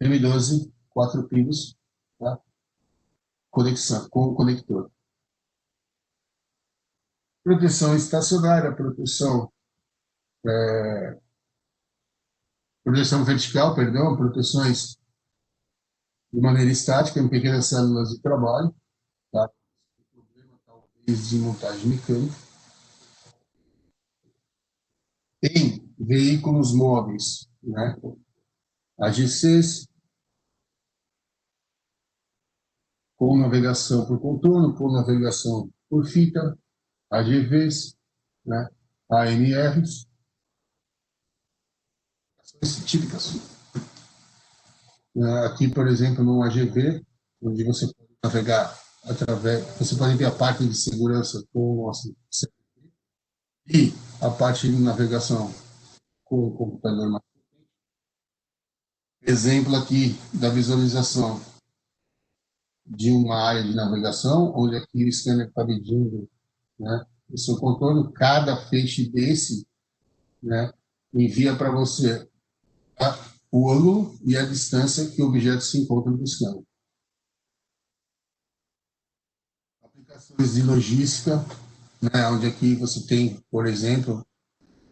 M12 4 pinos, tá? Conexão, com o conector. Proteção estacionária, proteção vertical, perdão, proteções de maneira estática em pequenas células de trabalho, tá? Problema talvez de montagem mecânica. Em veículos móveis, né? AGCs, com navegação por contorno, com navegação por fita, AGVs, né? ANRs, são típicas. Aqui, por exemplo, no AGV, onde você pode navegar através, você pode ter a parte de segurança com o nosso e a parte de navegação com o computador. Exemplo aqui da visualização de uma área de navegação, onde aqui o scanner está medindo, né, o seu contorno, cada feixe desse, né, envia para você o ângulo e a distância que o objeto se encontra no scanner. Aplicações de logística, né, onde aqui você tem, por exemplo,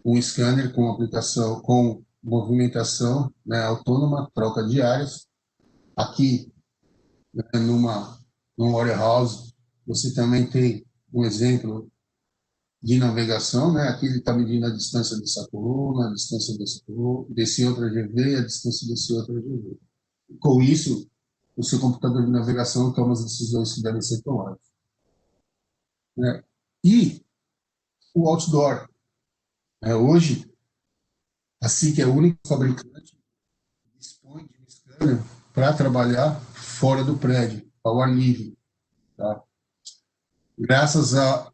um scanner com aplicação, com movimentação, né, autônoma, troca de áreas. Aqui, né, num warehouse, você também tem um exemplo de navegação, né? Aqui ele está medindo a distância dessa coluna, a distância desse outro AGV, a distância desse outro AGV. Com isso, o seu computador de navegação toma as decisões que devem ser tomadas. Né? E o outdoor. Hoje, a SICK é o único fabricante que dispõe de um scanner para trabalhar fora do prédio, ao ar livre. Tá? Graças a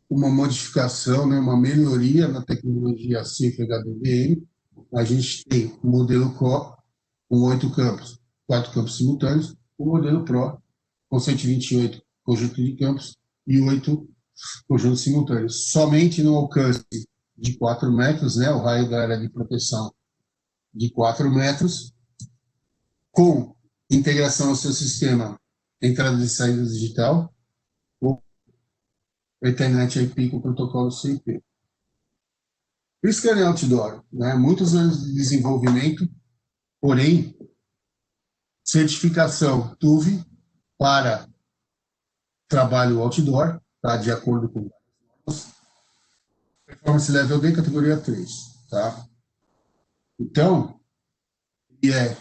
uma modificação, né, uma melhoria na tecnologia CIF HDVM, a gente tem o modelo Core com 8 campos, 4 campos simultâneos, o modelo Pro com 128 conjuntos de campos e 8 conjuntos simultâneos. Somente no alcance de 4 metros, né, o raio da área de proteção de 4 metros, com integração ao seu sistema, entrada e saída digital, ou Ethernet IP com protocolo CIP. Scanner outdoor, né? Muitos anos de desenvolvimento, porém, certificação TUV para trabalho outdoor, tá? De acordo com Performance Level D, categoria 3. Tá? Então, ele é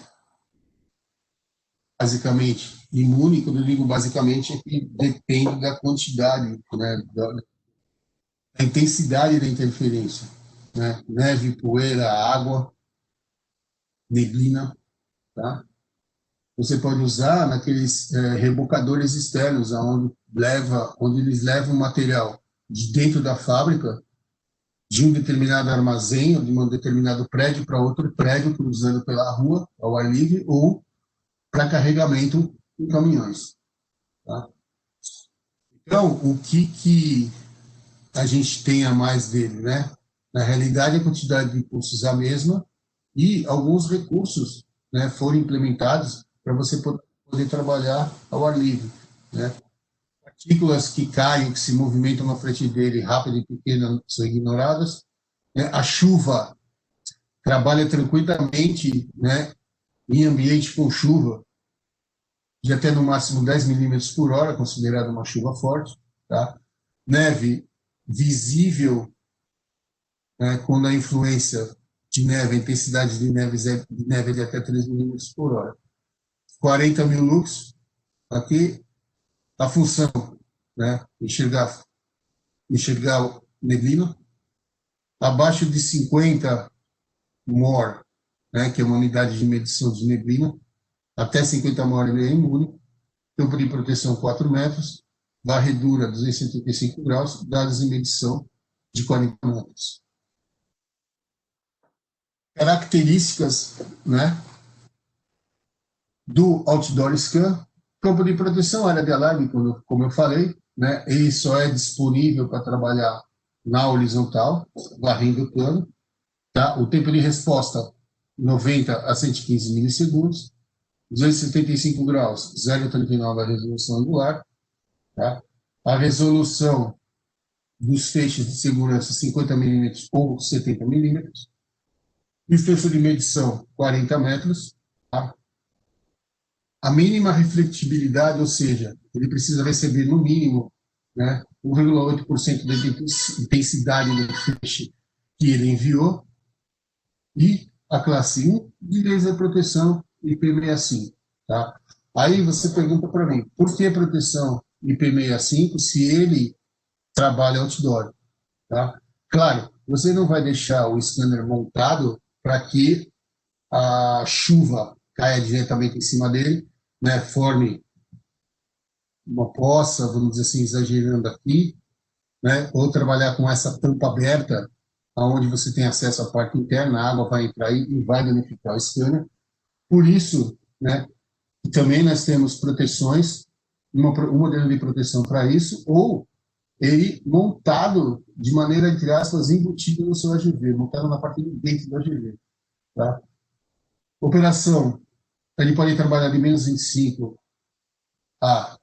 basicamente imune, quando eu digo basicamente, é que depende da quantidade, né? Da intensidade da interferência. Né? Neve, poeira, água, neblina. Tá? Você pode usar naqueles rebocadores externos, onde eles levam o material de dentro da fábrica, de um determinado armazém, ou de um determinado prédio para outro prédio, cruzando pela rua, ao ar livre, ou para carregamento em caminhões. Tá? Então, o que a gente tem a mais dele? Né? Na realidade, a quantidade de impulsos é a mesma e alguns recursos, né, foram implementados para você poder trabalhar ao ar livre. Né? Partículas que caem, que se movimentam na frente dele, rápido e pequena, são ignoradas. Né? A chuva trabalha tranquilamente, né, em ambiente com chuva, de até no máximo 10 milímetros por hora, considerada uma chuva forte. Tá? Neve visível, né, quando a influência de neve, a intensidade de neve é de até 3 milímetros por hora. 40 mil lux, aqui a função, né, enxergar neblina. Abaixo de 50 mor, né, que é uma unidade de medição de neblina, até 50 mor ele é imune. Campo de proteção 4 metros, varredura 275 graus, dados de medição de 40 metros. Características, né, do Outdoor Scan: campo de proteção, área de alarme, como eu falei, né, ele só é disponível para trabalhar na horizontal, varrendo o plano. Tá? O tempo de resposta, 90 a 115 milissegundos, 275 graus, 0,39 a resolução angular. Tá? A resolução dos feixes de segurança, 50 milímetros ou 70 milímetros. Distância de medição, 40 metros. Tá? A mínima refletibilidade, ou seja, ele precisa receber no mínimo, né, 1,8% da intensidade do feixe que ele enviou. E a classe 1 de laser proteção IP65. Tá? Aí você pergunta para mim, por que proteção IP65 se ele trabalha outdoor? Tá? Claro, você não vai deixar o scanner montado para que a chuva caia diretamente em cima dele, né, forme uma poça, vamos dizer assim, exagerando aqui, né, ou trabalhar com essa tampa aberta, onde você tem acesso à parte interna, a água vai entrar aí e vai danificar o scanner. Por isso, né, também nós temos proteções, um modelo de proteção para isso, ou ele montado de maneira, entre aspas, embutido no seu AGV, montado na parte de dentro do AGV. Tá? Operação, ele pode trabalhar de menos 25 a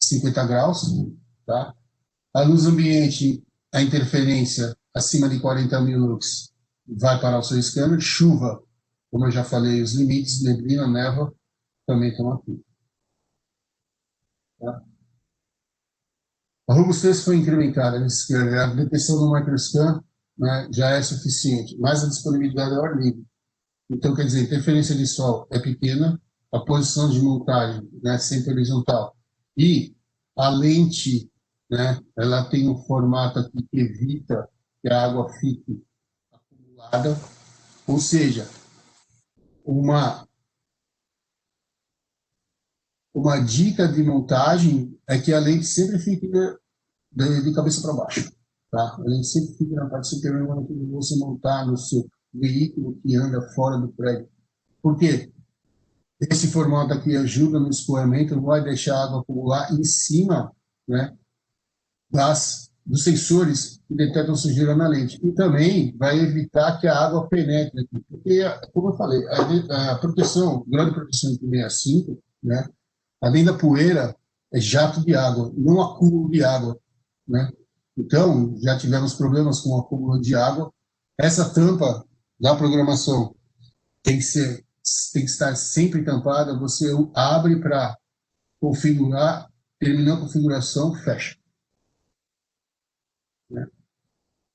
50 graus. Tá? A luz ambiente, a interferência acima de 40 mil lux vai para o seu scanner. Chuva, como eu já falei, os limites, neblina, névoa, também estão aqui. Tá? A robustez foi incrementada nesse scanner. A detecção do microscan, né, já é suficiente, mas a disponibilidade é ao ar livre. Então, quer dizer, a interferência de sol é pequena, a posição de montagem, né, sempre horizontal, e a lente, né, ela tem um formato aqui que evita que a água fique acumulada, ou seja, uma dica de montagem é que a lente sempre fique de cabeça para baixo. Tá? A lente sempre fica na parte superior quando você montar no seu veículo que anda fora do prédio. Por quê? Esse formato aqui ajuda no escoamento, não vai deixar a água acumular em cima, né, das dos sensores que detectam sujeira na lente. E também vai evitar que a água penetre aqui. Porque, como eu falei, a proteção, o grau de proteção de 65, né, além da poeira, é jato de água, não acúmulo de água, né? Então, já tivemos problemas com o acúmulo de água. Essa tampa da programação tem que estar sempre tampada. Você abre para configurar, terminou a configuração, fecha. Né?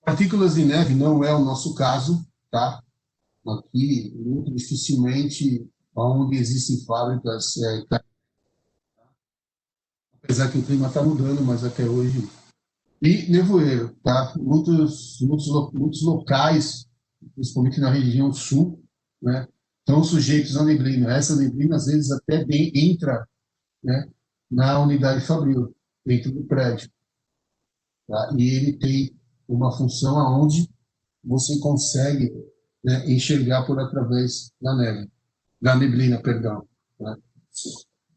Partículas de neve não é o nosso caso, tá? Aqui, muito dificilmente, onde existem fábricas, apesar que o clima está mudando, mas até hoje. E nevoeiro, tá? Muitos locais, principalmente na região sul, né, estão sujeitos à neblina. Essa neblina, às vezes, até entra, né, na unidade fabril, dentro do prédio. Tá? E ele tem uma função aonde você consegue, né, enxergar por através da neve, da neblina, perdão. Né?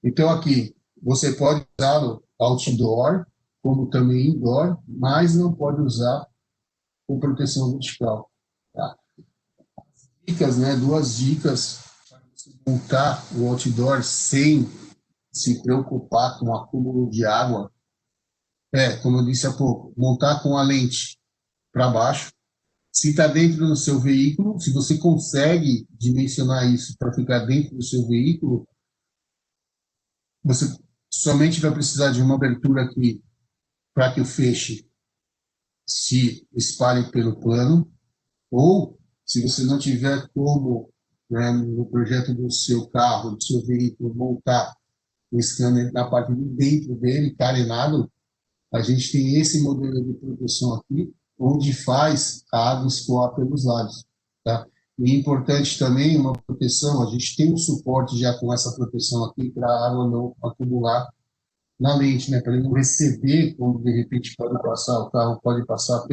Então, aqui, você pode usá-lo outdoor, como também indoor, mas não pode usar com proteção vertical. Tá? Dicas, né? Duas dicas para você montar o outdoor sem se preocupar com o acúmulo de água. Como eu disse há pouco, montar com a lente para baixo. Se está dentro do seu veículo, se você consegue dimensionar isso para ficar dentro do seu veículo, você somente vai precisar de uma abertura aqui para que o feixe se espalhe pelo plano, ou se você não tiver como, né, no projeto do seu carro, do seu veículo, montar o scanner na parte de dentro dele, carenado, a gente tem esse modelo de proteção aqui, onde faz a água escoar pelos lados. Tá? E é importante também uma proteção, a gente tem um suporte já com essa proteção aqui para a água não acumular na lente, né? Para ele não receber, quando de repente pode passar, o carro pode passar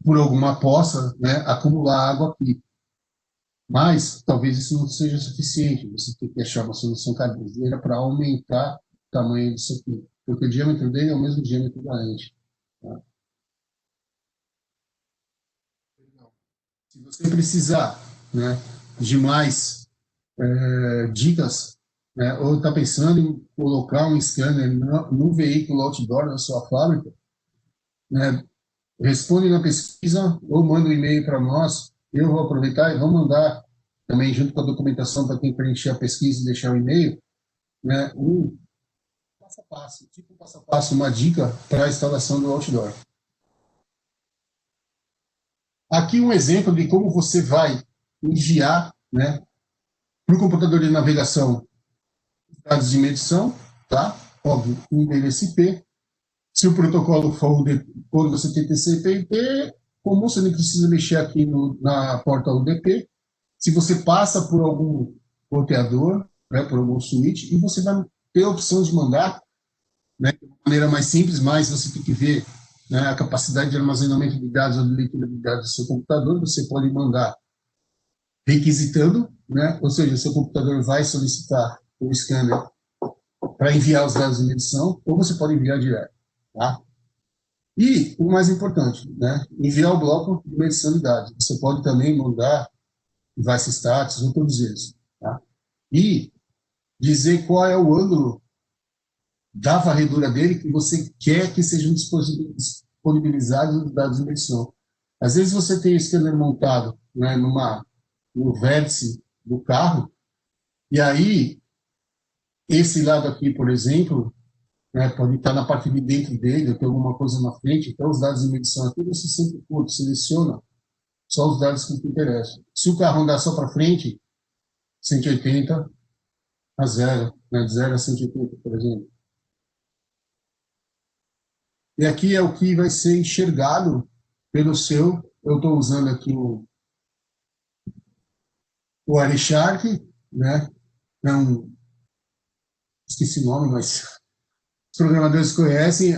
por alguma poça, né? Acumular água aqui. Mas talvez isso não seja suficiente, você tem que achar uma solução caseira para aumentar o tamanho disso aqui, porque o diâmetro dele é o mesmo diâmetro da lente. Tá? Se você precisar, né, de mais dicas, né, ou está pensando em colocar um scanner no veículo outdoor da sua fábrica, né, responde na pesquisa ou manda um e-mail para nós. Eu vou aproveitar e vou mandar também, junto com a documentação, para quem preencher a pesquisa e deixar o e-mail, né, um passo a passo, tipo um passo a passo, uma dica para a instalação do outdoor. Aqui um exemplo de como você vai enviar, né, para o computador de navegação dados de medição, tá? Óbvio, um endereço IP. Se o protocolo for quando você tem TCP/IP, como você não precisa mexer aqui na porta UDP, se você passa por algum roteador, né, por algum switch, e você vai ter a opção de mandar, né, de maneira mais simples, mas você tem que ver, né, a capacidade de armazenamento de dados ou de leitura de dados do seu computador, você pode mandar requisitando, né, ou seja, o seu computador vai solicitar o scanner para enviar os dados de medição, ou você pode enviar direto. Tá? E o mais importante, né, enviar o bloco de medição de dados. Você pode também mandar device status ou todos eles. Tá? E dizer qual é o ângulo da varredura dele que você quer que sejam disponibilizados os dados de medição. Às vezes você tem o scanner montado, né, no vértice do carro, e aí esse lado aqui, por exemplo, né, pode estar na parte de dentro dele, ou tem alguma coisa na frente, então os dados de medição aqui você sempre seleciona só os dados que te interessam. Se o carro andar só para frente, 180 a 0, né, de 0 a 180, por exemplo. E aqui é o que vai ser enxergado pelo seu, eu estou usando aqui o Arishark, né, não, esqueci o nome, mas os programadores conhecem,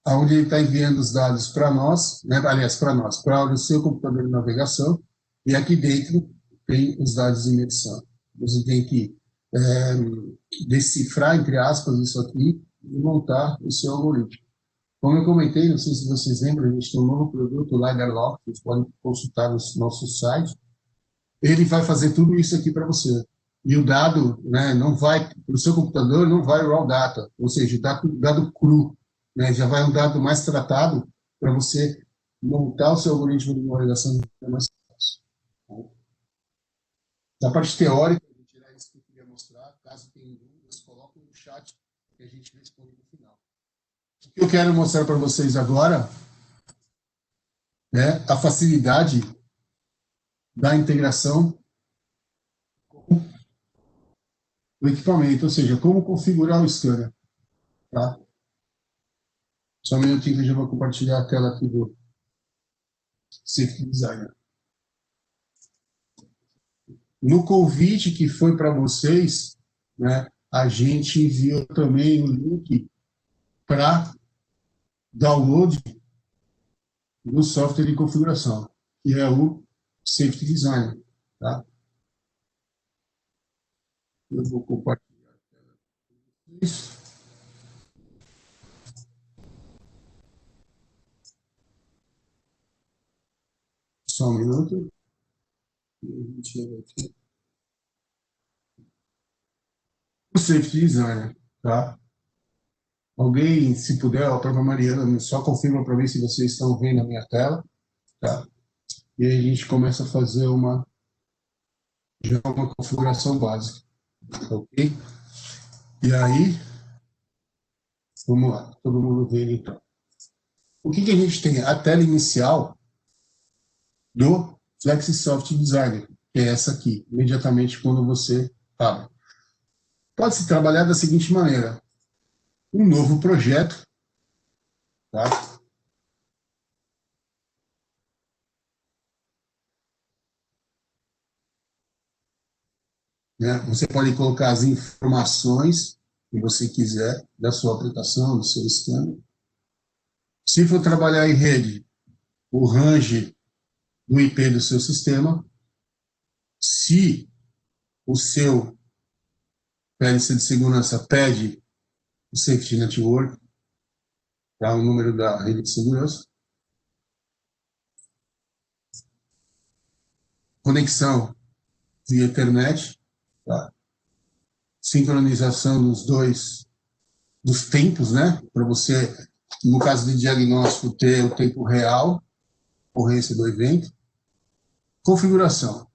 onde ele está enviando os dados para nós, né, aliás, para nós, para o seu computador de navegação, e aqui dentro tem os dados de medição. Você tem que decifrar, entre aspas, isso aqui, e montar o seu algoritmo. Como eu comentei, não sei se vocês lembram, a gente tem um novo produto, o LidarLog, vocês podem consultar no nosso site. Ele vai fazer tudo isso aqui para você. E o dado, né, não vai, para o seu computador, não vai raw data, ou seja, dado cru, né, já vai um dado mais tratado para você montar o seu algoritmo de memorização mais fácil. Da parte teórica, eu vou tirar isso que eu queria mostrar. Caso tenham dúvidas, coloquem no chat que a gente responde no final. O que eu quero mostrar para vocês agora é a facilidade da integração com o equipamento, ou seja, como configurar o scanner. Tá? Só um minutinho que eu já vou compartilhar a tela aqui do Safety Designer. No convite que foi para vocês, né, a gente enviou também o link para download do software de configuração, que é o Safety Designer. Tá? Eu vou compartilhar a tela com vocês. Só um minuto. O Safety Designer, tá? Alguém, se puder, a própria Mariana, só confirma para mim se vocês estão vendo a minha tela, tá? E aí a gente começa a fazer já uma configuração básica, ok? E aí, vamos lá, todo mundo vendo então. O que a gente tem? A tela inicial do FlexiSoft Designer, que é essa aqui, imediatamente quando você abre. Pode-se trabalhar da seguinte maneira: um novo projeto, tá? Né? Você pode colocar as informações que você quiser da sua aplicação, do seu scanner. Se for trabalhar em rede, o range do IP do seu sistema. Se o seu PLC de segurança pede o Safety Network, tá? O número da rede de segurança. Conexão via Ethernet, tá? Sincronização dos tempos, né? Para você, no caso de diagnóstico, ter o tempo real, ocorrência do evento. Configuração.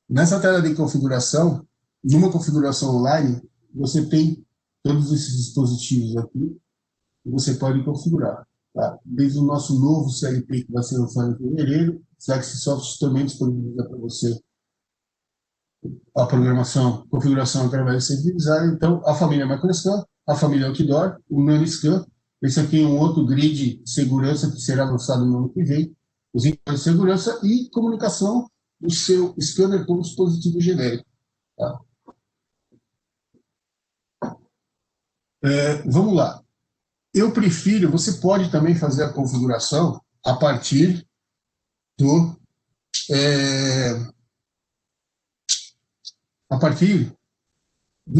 Nessa tela de configuração, numa configuração online, você tem todos esses dispositivos aqui que você pode configurar. Tá? Desde o nosso novo CLP, que vai ser lançado em fevereiro, FlexiSoft também disponibiliza para você a programação, configuração através do Safety Design. Então, a família MicroScan, a família Outdoor, o NanoScan. Esse aqui é um outro grid de segurança que será lançado no ano que vem. Os itens de segurança e comunicação do seu scanner com o dispositivo genérico. Tá? Vamos lá. Eu prefiro, você pode também fazer a configuração a partir do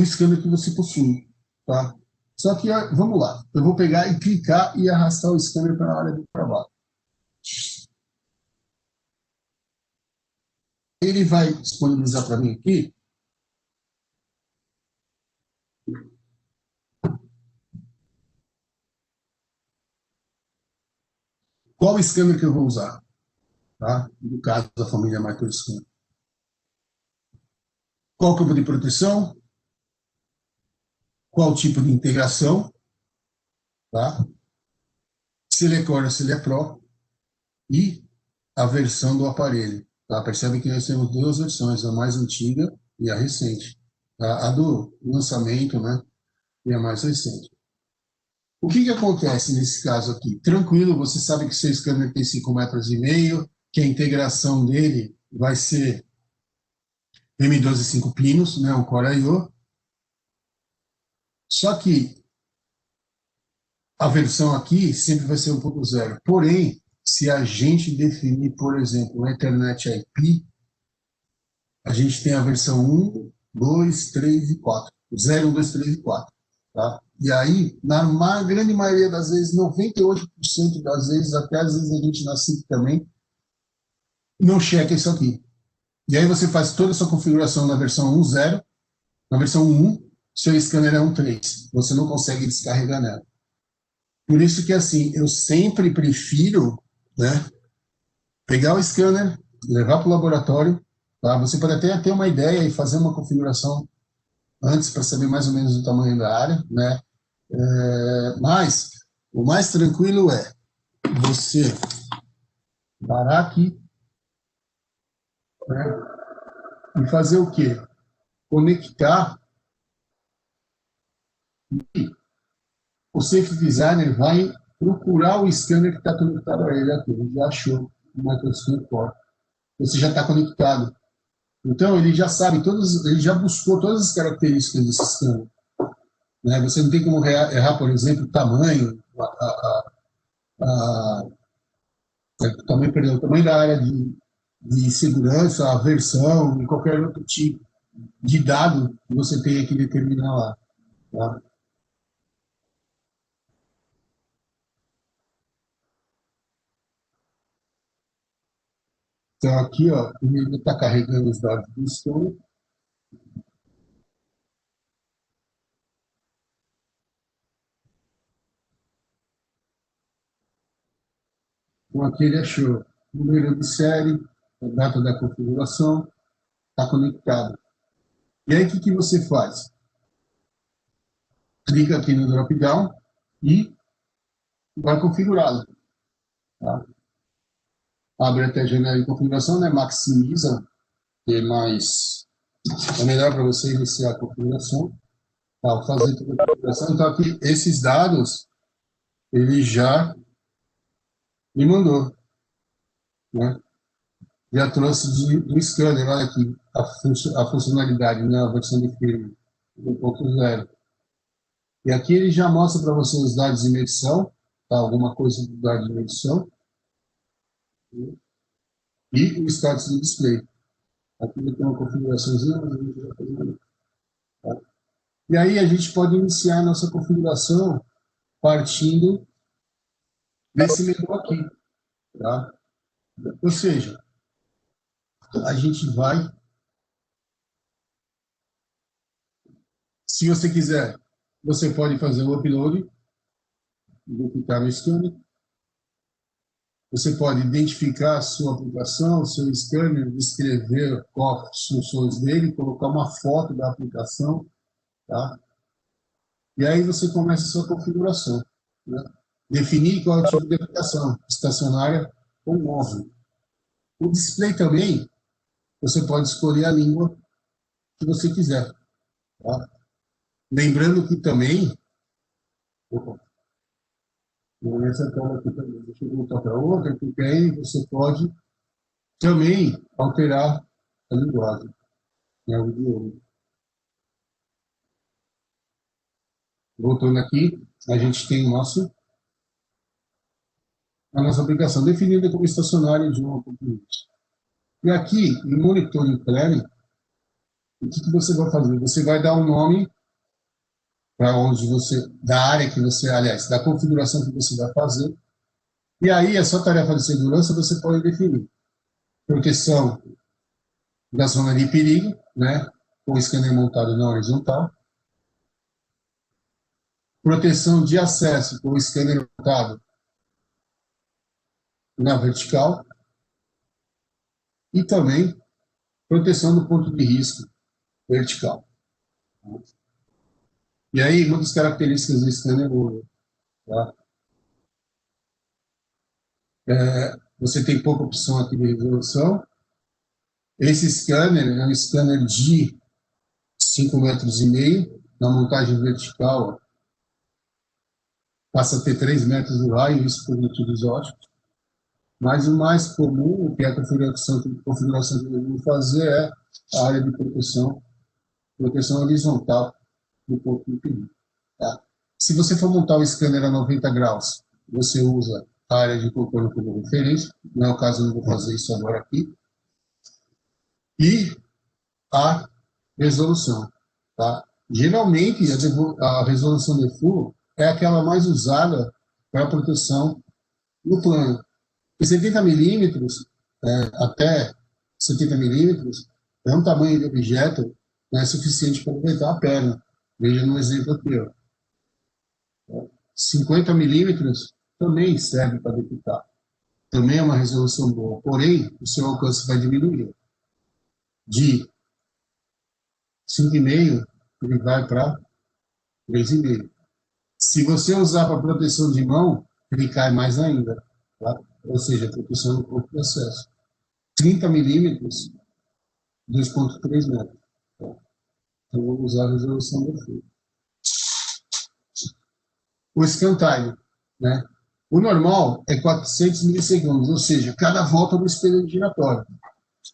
scanner que você possui, tá? Só que, vamos lá, eu vou pegar e clicar e arrastar o scanner para a área do trabalho. Ele vai disponibilizar para mim aqui qual scanner que eu vou usar, tá? No caso da família MicroScan. Qual campo de proteção, qual tipo de integração, tá? Se ele é Core, se ele é Pro, e a versão do aparelho. Tá? Percebe que nós temos duas versões, a mais antiga e a recente. Tá? A do lançamento, né? E a mais recente. O que acontece nesse caso aqui? Tranquilo, você sabe que seu scanner tem 5,5 metros, que a integração dele vai ser M12 5 pinos, né? Um Core I/O. Só que a versão aqui sempre vai ser 1.0. Porém, se a gente definir, por exemplo, a Ethernet IP, a gente tem a versão 1, 2, 3 e 4. 0, 1, 2, 3 e 4. Tá? E aí, grande maioria das vezes, 98% das vezes, até às vezes a gente na SIC também, não checa isso aqui. E aí você faz toda a sua configuração na versão 1.0, na versão 1, seu scanner é 1.3. Você não consegue descarregar nela. Por isso que, assim, eu sempre prefiro, né, pegar o scanner, levar para o laboratório, tá? Você pode até ter uma ideia e fazer uma configuração antes para saber mais ou menos o tamanho da área, né? Mas o mais tranquilo é você parar aqui, né, e fazer o quê? Conectar. O Safe Designer vai procurar o scanner que está conectado a ele aqui. Ele já achou o microscópio Core. Você já está conectado. Então, ele já sabe, ele já buscou todas as características desse scanner. Né? Você não tem como errar, por exemplo, o tamanho, a, o tamanho da área de segurança, a versão e qualquer outro tipo de dado que você tenha que determinar lá. Tá? Então, aqui, ó, ele está carregando os dados do scanner. Então, aqui ele achou o número de série, a data da configuração, está conectado. E aí, o que você faz? Clica aqui no drop-down e vai configurá-lo. Tá? Abre até a janela de configuração, né? Maximiza, que é melhor para você iniciar a configuração. Tá? Fazer toda a configuração. Então, aqui, esses dados, ele já me mandou. Né? Já trouxe do scanner, olha aqui, a funcionalidade na versão de firmware 1.0. E aqui ele já mostra para você os dados de medição, tá? Alguma coisa do dado de medição, e o status do display. Aqui ele tem uma configuraçãozinha, mas a gente vai fazer. Tá? E aí a gente pode iniciar a nossa configuração partindo desse menu aqui. Tá? Ou seja, a gente vai, se você quiser, você pode fazer o upload, vou clicar no scanner. Você pode identificar a sua aplicação, o seu scanner, descrever quais as funções dele, colocar uma foto da aplicação, tá? E aí você começa a sua configuração, né? Definir qual é o tipo de aplicação, estacionária ou móvel. O display também, você pode escolher a língua que você quiser, tá? Lembrando que também, opa, essa tela aqui também, deixa eu voltar para outra, porque aí você pode também alterar a linguagem, né, o idioma. Voltando aqui, a gente tem a nossa aplicação definida como estacionária de uma componente. E aqui, em Monitoring Planning, o que você vai fazer? Você vai dar um nome para onde você, da área que você, aliás, da configuração que você vai fazer. E aí, a sua tarefa de segurança, você pode definir proteção da zona de perigo, né, com o scanner montado na horizontal, proteção de acesso com o scanner montado na vertical, e também proteção do ponto de risco vertical. E aí, uma das características do scanner é, tá? Você tem pouca opção aqui de resolução. Esse scanner é um scanner de 5,5 metros. Na montagem vertical, passa a ter 3 metros de raio, isso por motivos óticos. Mas o mais comum, que é a configuração que devemos fazer, é a área de proteção horizontal do ponto de perigo. Tá? Se você for montar o scanner a 90 graus, você usa a área de contorno como referência, não é o caso, eu não vou fazer isso agora aqui, e a resolução. Tá? Geralmente, a resolução default é aquela mais usada para proteção no plano. E 70 milímetros, até 70 milímetros, é um tamanho de objeto, né, suficiente para aproveitar a perna. Veja no exemplo aqui. Ó. 50 milímetros também serve para detectar. Também é uma resolução boa. Porém, o seu alcance vai diminuir. De 5,5, ele vai para 3,5. Se você usar para proteção de mão, ele cai mais ainda. Tá? Ou seja, proteção no corpo de acesso. 30 milímetros, 2,3 metros. Tá? Então, vou usar a resolução do fio. O scan time, né? O normal é 400 milissegundos, ou seja, cada volta do espelho giratório.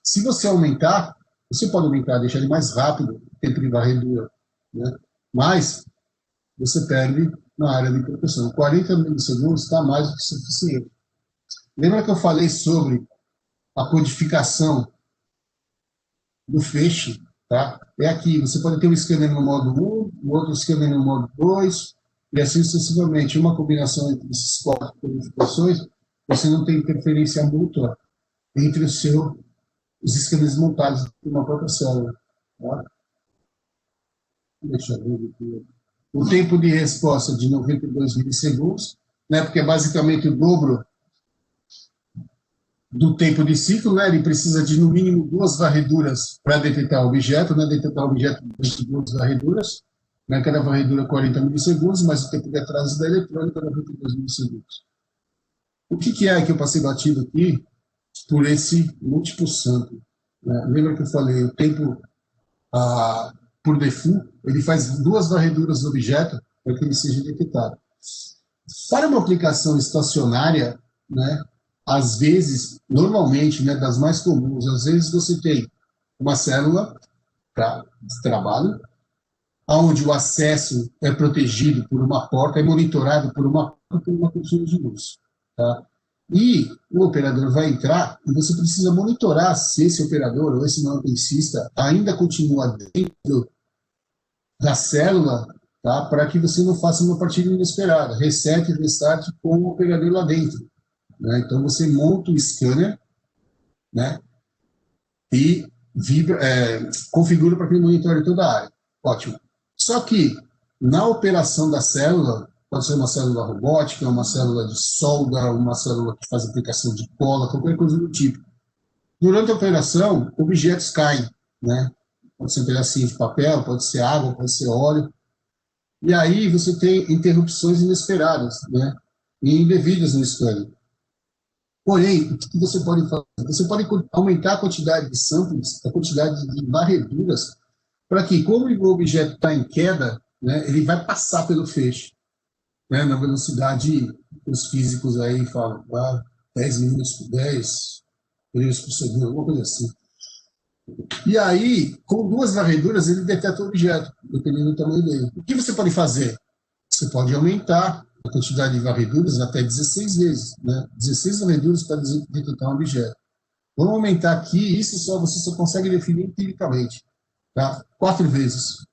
Se você aumentar, você pode aumentar, deixar ele mais rápido, tempo de varredura, né? Mas você perde na área de proteção. 40 milissegundos está mais do que suficiente. Lembra que eu falei sobre a codificação do feixe? Tá? É aqui, você pode ter um scanner no modo 1, o outro scanner no modo 2, e assim sucessivamente. Uma combinação entre esses 4 codificações, você não tem interferência mútua entre os scanners montados numa própria célula. Tá? Deixa eu ver aqui. O tempo de resposta de 92 milissegundos, né, porque é basicamente o dobro do tempo de ciclo, né, ele precisa de no mínimo 2 varreduras para detectar o objeto, né, detectar o objeto de 2 varreduras, né, cada varredura 40 milissegundos, mas o tempo de atraso da eletrônica é 92 milissegundos. O que é que eu passei batido aqui por esse múltiplo sample? Né? Lembra que eu falei, o tempo por default, ele faz 2 varreduras do objeto para que ele seja detectado. Para uma aplicação estacionária, né, às vezes, normalmente, né, das mais comuns, às vezes você tem uma célula de trabalho, onde o acesso é protegido por uma porta, é monitorado por uma cortina de luz. Tá? E o operador vai entrar e você precisa monitorar se esse operador ou esse manutencista ainda continua dentro da célula, tá? Para que você não faça uma partida inesperada, reset e restart com o operador lá dentro. Né? Então, você monta o scanner, né? E configura para que ele monitore toda a área. Ótimo. Só que, na operação da célula, pode ser uma célula robótica, uma célula de solda, uma célula que faz aplicação de cola, qualquer coisa do tipo. Durante a operação, objetos caem, né? Pode ser um pedacinho de papel, pode ser água, pode ser óleo. E aí você tem interrupções inesperadas, né? E indevidas no scanner. Porém, o que você pode fazer? Você pode aumentar a quantidade de samples, a quantidade de varreduras, para que, como o objeto está em queda, né, ele vai passar pelo feixe, né, na velocidade que os físicos aí falam, 10 minutos por 10 minutos por segundo, alguma coisa assim. E aí, com 2 varreduras, ele detecta o objeto, dependendo do tamanho dele. O que você pode fazer? Você pode aumentar a quantidade de varreduras até 16 vezes, né? 16 varreduras para detectar um objeto. Vamos aumentar aqui, isso você só consegue definir empiricamente, tá? 4 vezes.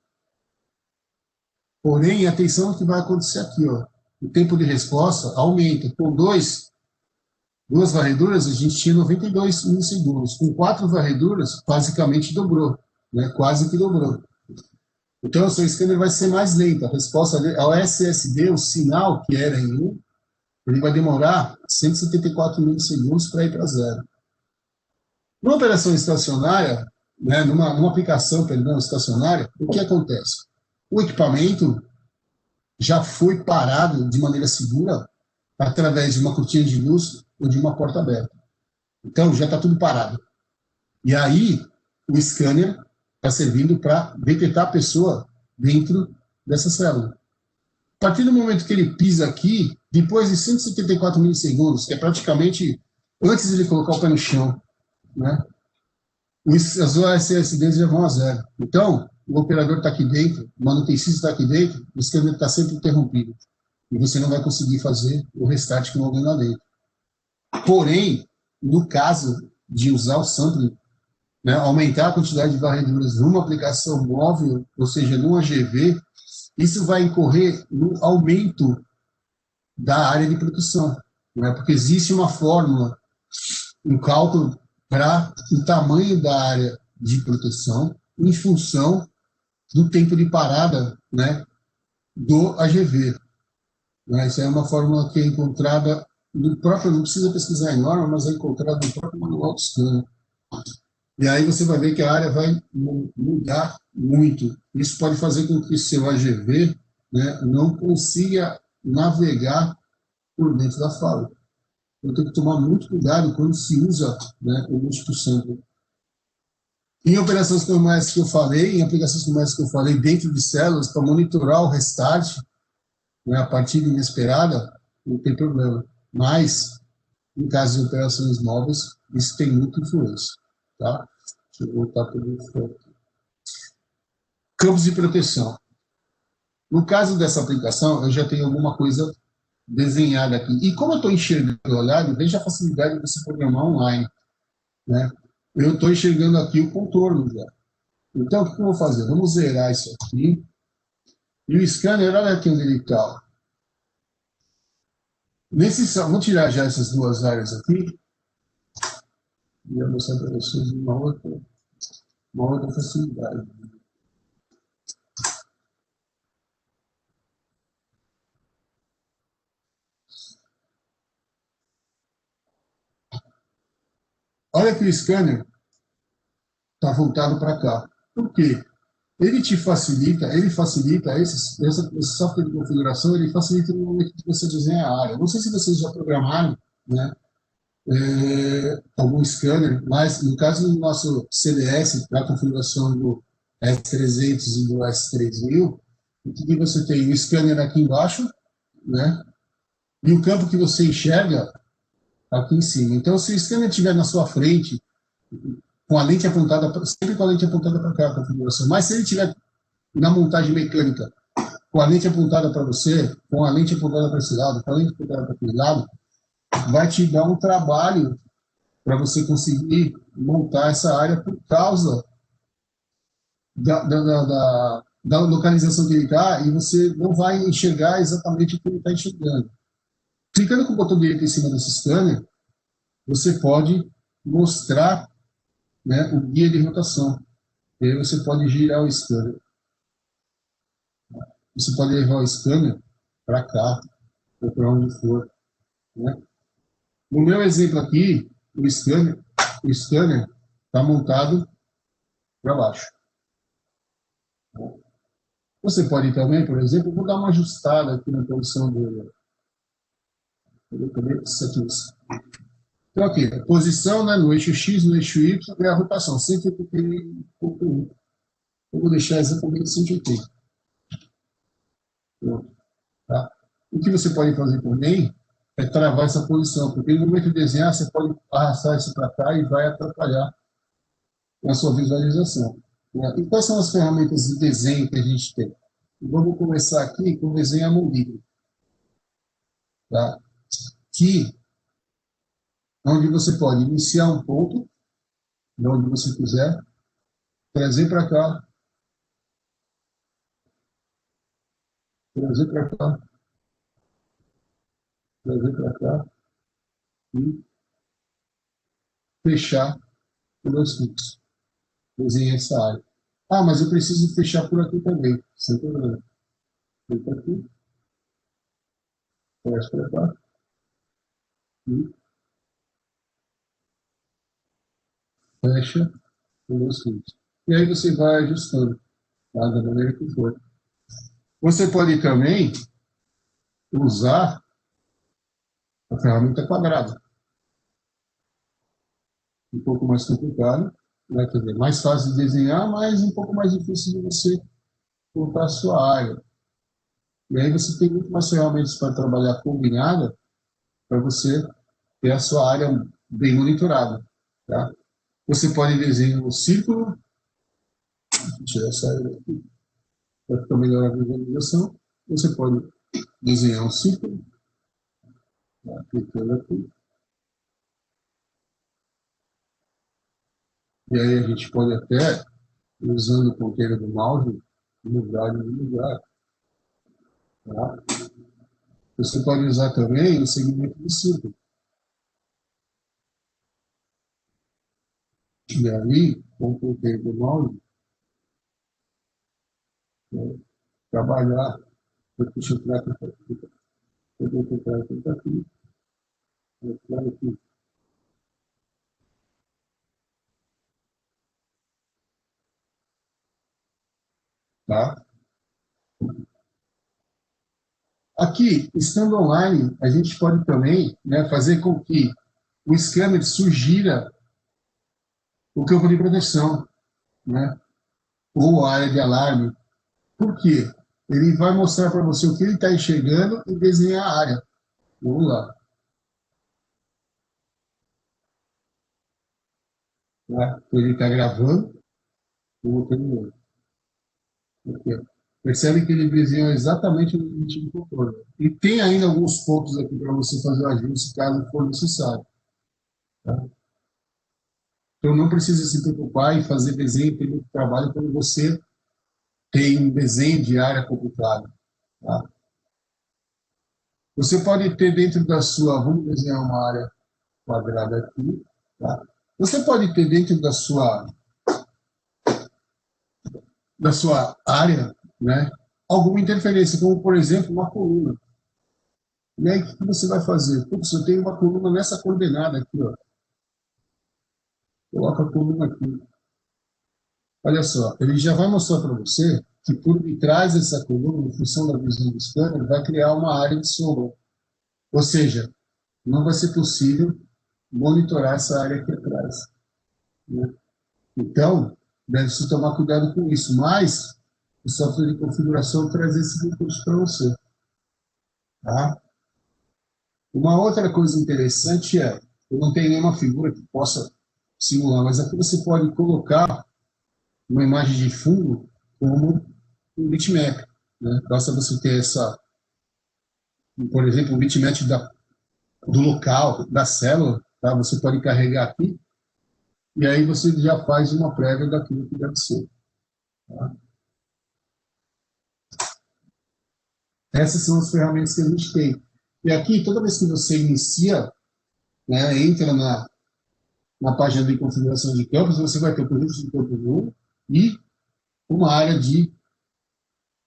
Porém, atenção ao que vai acontecer aqui, ó. O tempo de resposta aumenta. Com 2 varreduras, a gente tinha 92 milissegundos. Com 4 varreduras, basicamente dobrou, né? Quase que dobrou. Então, o seu scanner vai ser mais lento. A resposta ao SSD, o sinal que era em 1, ele vai demorar 174 milissegundos para ir para 0. Numa operação estacionária, né, numa aplicação, estacionária, o que acontece? O equipamento já foi parado de maneira segura através de uma cortina de luz ou de uma porta aberta. Então, já está tudo parado. E aí, o scanner está servindo para detectar a pessoa dentro dessa célula. A partir do momento que ele pisa aqui, depois de 174 milissegundos, que é praticamente antes de ele colocar o pé no chão, né, as OSSDs já vão a 0. Então, o operador está aqui dentro, o manutencista está aqui dentro, o scanner está sempre interrompido. E você não vai conseguir fazer o restart com alguém lá dentro. Porém, no caso de usar o sampling, né, aumentar a quantidade de varreduras numa aplicação móvel, ou seja, num AGV, isso vai incorrer no aumento da área de produção, né, porque existe uma fórmula, um cálculo para o tamanho da área de proteção em função do tempo de parada, né, do AGV. Né? Isso é uma fórmula que é encontrada no próprio, não precisa pesquisar em norma, mas é encontrada no próprio manual do scanner. E aí você vai ver que a área vai mudar muito. Isso pode fazer com que seu AGV, né, não consiga navegar por dentro da fábrica. Eu tenho que tomar muito cuidado quando se usa, né, o múltiplo sample. Em operações como essa que eu falei, em aplicações como essa que eu falei, dentro de células, para monitorar o restart, né, a partida inesperada, não tem problema. Mas, em caso de operações móveis, isso tem muita influência. Tá? Deixa eu voltar para o foco. Campos de proteção. No caso dessa aplicação, eu já tenho alguma coisa desenhada aqui. E como eu estou enxergando o olhado, veja a facilidade de você programar online. Né? Eu estou enxergando aqui o contorno já. Então, o que eu vou fazer? Vamos zerar isso aqui. E o scanner, olha aqui onde ele está. Vou tirar já essas duas áreas aqui. E vou mostrar para vocês uma outra facilidade. Olha que o scanner está voltado para cá. Por quê? Ele facilita esse software de configuração, ele facilita no momento que você desenha a área. Não sei se vocês já programaram, né, algum scanner, mas no caso do nosso CDS, para a configuração do S300 e do S3000, o que você tem? O scanner aqui embaixo, né, e o campo que você enxerga aqui em cima. Então, se o scanner estiver na sua frente, com a lente apontada, sempre com a lente apontada para cá, a configuração, mas se ele estiver na montagem mecânica, com a lente apontada para você, com a lente apontada para esse lado, com a lente apontada para aquele lado, vai te dar um trabalho para você conseguir montar essa área por causa da localização que ele está, e você não vai enxergar exatamente o que ele está enxergando. Clicando com o botão direito em cima desse scanner, você pode mostrar, né, o guia de rotação. E aí você pode girar o scanner. Você pode levar o scanner para cá, ou para onde for. Né? No meu exemplo aqui, o scanner está montado para baixo. Você pode também, por exemplo, vou dar uma ajustada aqui na posição dele. Então, aqui, a posição, né, no eixo X, no eixo Y, e a rotação, 180,1. Eu vou deixar exatamente 180. Pronto. Tá? O que você pode fazer também é travar essa posição, porque no momento de desenhar, você pode arrastar isso para cá e vai atrapalhar na sua visualização. Né? E quais são as ferramentas de desenho que a gente tem? Vamos começar aqui com o desenho a mão livre. Tá? Que onde você pode iniciar um ponto, de onde você quiser, trazer para cá, trazer para cá, trazer para cá e fechar por dois cliques. Desenhar essa área. Ah, mas eu preciso fechar por aqui também, sem problema. Clica aqui, fecha para cá e fecha por dois cliques. E aí você vai ajustando, tá? Da maneira que for. Você pode também usar a ferramenta quadrada. Um pouco mais complicado, né? Quer dizer, mais fácil de desenhar, mas um pouco mais difícil de você montar a sua área. E aí você tem muito mais ferramentas para trabalhar combinada para você ter a sua área bem monitorada. Tá? Você pode desenhar um círculo, tirar essa área aqui, para ficar melhor a visualização. Você pode desenhar um círculo, tá? Clicando aqui. E aí a gente pode até, usando o ponteiro do mouse, mudar de lugar. Tá? Você pode usar também o segmento do círculo. E aí, com o ponteiro do mouse, né, trabalhar. Deixa eu tirar aqui. Eu vou tirar aqui. Vou tirar aqui. Tá? Aqui, estando online, a gente pode também, né, fazer com que o scanner sugira o campo de proteção, né, ou a área de alarme. Por quê? Ele vai mostrar para você o que ele está enxergando e desenhar a área. Vamos lá. Tá? Então, ele está gravando. Vou terminar. Aqui, ó. Percebe que ele desenhou exatamente o limite do controle. E tem ainda alguns pontos aqui para você fazer o ajuste, caso for necessário. Tá? Então, não precisa se preocupar em fazer desenho, ter muito trabalho quando você tem um desenho de área complicado. Tá? Você pode ter dentro da sua, vamos desenhar uma área quadrada aqui, tá? Você pode ter dentro da sua área, né, alguma interferência, como por exemplo uma coluna. E aí o que você vai fazer? Putz, eu tenho uma coluna nessa coordenada aqui, ó. Coloca a coluna aqui. Olha só, ele já vai mostrar para você que por detrás dessa coluna, em função da visão do scanner, vai criar uma área de sombra. Ou seja, não vai ser possível monitorar essa área aqui atrás, né? Então, deve-se tomar cuidado com isso. Mas o software de configuração traz esse recurso para você. Tá? Uma outra coisa interessante é, eu não tenho nenhuma figura que possa simular, mas aqui você pode colocar uma imagem de fundo como um bitmap. Né? Basta você ter essa, por exemplo, um bitmap do local, da célula, tá? Você pode carregar aqui, e aí você já faz uma prévia daquilo que deve ser. Tá? Essas são as ferramentas que a gente tem. E aqui, toda vez que você inicia, né, entra na página de configuração de campos, você vai ter o conjunto de campos 1 e uma área de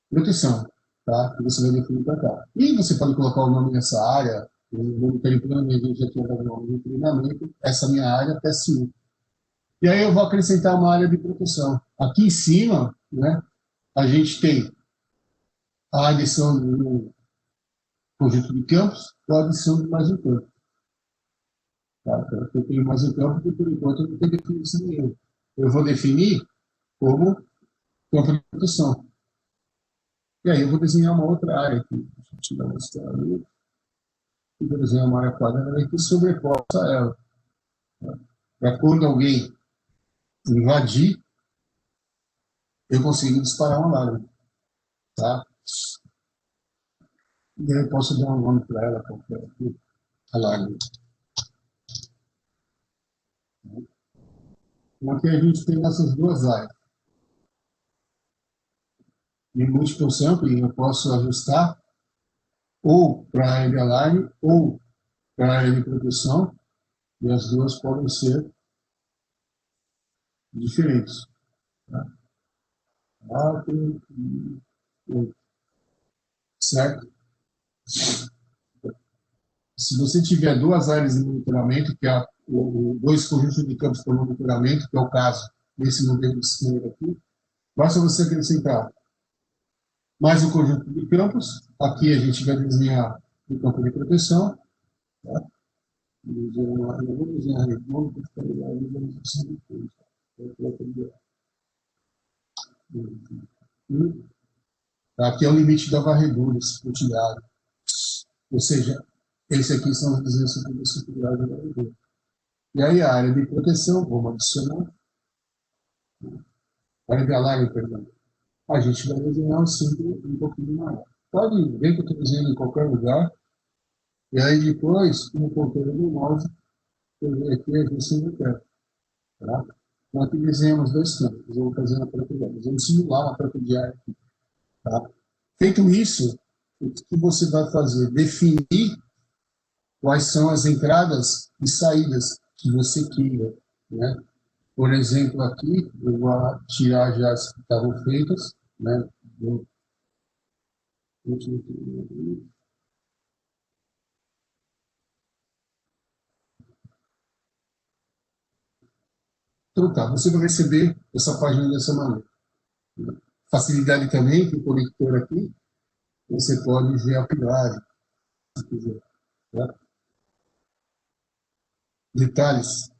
proteção, tá? Que você vai definir para cá. E você pode colocar o nome dessa área, eu vou ter treinamento, eu já tinha dado o nome de treinamento, essa minha área, TS1. E aí eu vou acrescentar uma área de proteção. Aqui em cima, né, a gente tem a adição do conjunto de campos ou a adição de mais um campo. Tá? Então, eu tenho mais um campo que, por enquanto, eu não tenho definição nenhuma. Eu vou definir como campo de proteção. E aí eu vou desenhar uma outra área aqui. Deixa eu tirar essa ali. E vou desenhar uma área quadrada que sobreposta ela. Tá? Para quando alguém invadir, eu consigo disparar uma alarme. Tá? E aí eu posso dar um nome para ela, qualquer alarme. Então aqui a gente tem essas duas áreas. Em múltiplo sampling, eu posso ajustar ou para a área de alarme ou para a área de proteção, e as duas podem ser diferentes. Tá? Certo? Se você tiver duas áreas de monitoramento, que é dois conjuntos de campos para monitoramento, que é o caso desse modelo de esquema aqui, basta você acrescentar mais um conjunto de campos. Aqui a gente vai desenhar o campo de proteção. Tá? Vamos desenhar redondo para ficar legal a visualização depois. Aqui é o limite da varredura, esse pontilhado. Ou seja, esse aqui são os desenhos configurados da varredura. E aí a área de proteção, vamos adicionar. A área de alarme, perdão. A gente vai desenhar um símbolo um pouquinho maior. Pode ver que eu estou desenhando em qualquer lugar. E aí depois, no ponteiro do mouse, eu ver aqui a gente não quer. Tá? Então, aqui desenhamos dois campos. Vamos fazer uma troca de área. Vamos simular uma troca de área aqui. Tá? Feito isso, o que você vai fazer? Definir quais são as entradas e saídas que você queira. Né? Por exemplo, aqui, eu vou tirar já as que estavam feitas. Né? Então tá, você vai receber essa página dessa maneira. Facilidade também que o conector aqui, você pode ver a pilhagem, se quiser. Tá? Detalhes,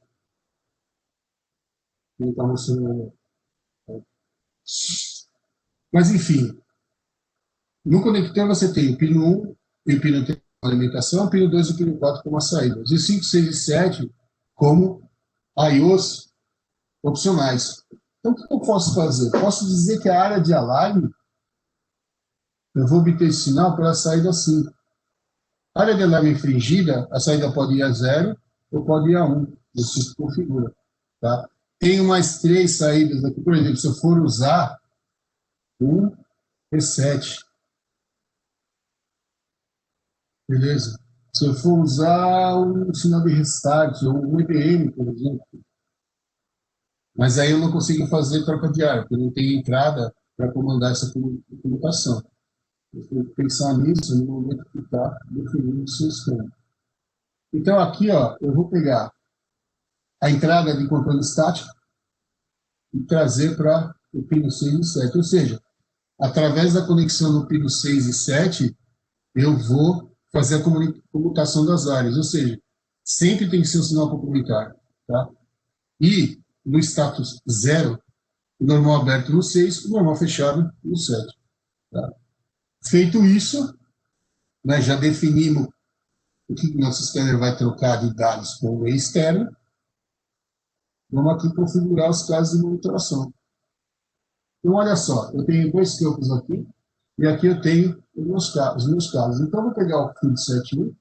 não está mostrando. Mas enfim, no conector você tem o pino 1 e o pino 3 como alimentação, o pino 2 e o pino 4 como a saída. E 5, 6 e 7 como IOs opcionais. Então, o que eu posso fazer? Posso dizer que a área de alarme, eu vou obter esse sinal pela saída 5. A área de alarme infringida, a saída pode ir a 0 ou pode ir a 1. Você configura. Tá? Tenho mais 3 saídas aqui. Por exemplo, se eu for usar um reset, beleza? Se eu for usar um sinal de restart ou um EBM, por exemplo, mas aí eu não consigo fazer troca de ar, porque não tem entrada para comandar essa comutação. Eu tenho que pensar nisso no momento que está definindo o seu esquema. Então, aqui, ó, eu vou pegar a entrada de controle estático e trazer para o pino 6 e 7. Ou seja, através da conexão no pino 6 e 7, eu vou fazer a comutação das áreas. Ou seja, sempre tem que ser um sinal complementar. Tá? E no status 0, o normal aberto no 6, o normal fechado no 7. Tá? Feito isso, né, já definimos o que o nosso scanner vai trocar de dados com o meio externo. Vamos aqui configurar os casos de monitoração. Então, olha só, eu tenho dois campos aqui, e aqui eu tenho os meus casos. Então, eu vou pegar o field 71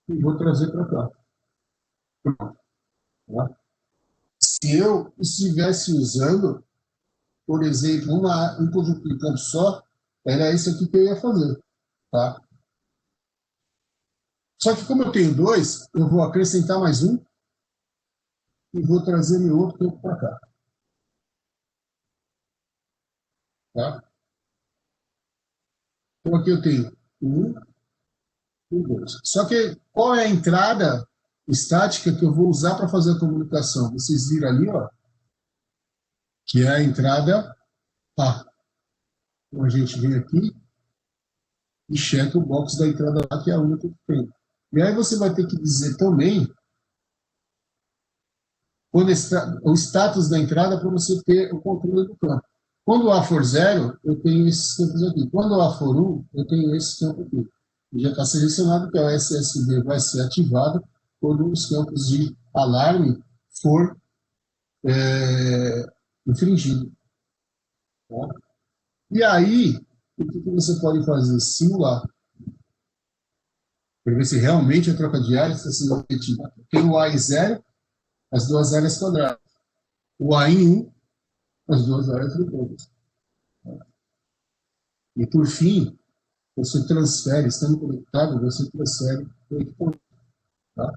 e vou trazer para cá. Tá? Se eu estivesse usando, por exemplo, um conjunto de campos só, era isso aqui que eu ia fazer. Tá? Só que como eu tenho dois, eu vou acrescentar mais um e vou trazer meu outro campo para cá. Tá? Então aqui eu tenho um e dois. Só que qual é a entrada estática que eu vou usar para fazer a comunicação? Vocês viram ali, ó, que é a entrada A. Então a gente vem aqui e checa o box da entrada A, que é a única que tem. E aí você vai ter que dizer também quando o status da entrada para você ter o controle do campo. Quando o A for 0, eu tenho esses campos aqui. Quando o A for 1, eu tenho esse campo aqui. E já está selecionado que o SSD vai ser ativado quando os campos de alarme for infringido. Tá? E aí, o que você pode fazer? Simular, para ver se realmente a troca de áreas está sendo obtida. Tem o A em 0, as duas áreas quadradas. O A em 1, as duas áreas triângulos. E, por fim, você transfere, estando conectado, você transfere o equipamento. Tá?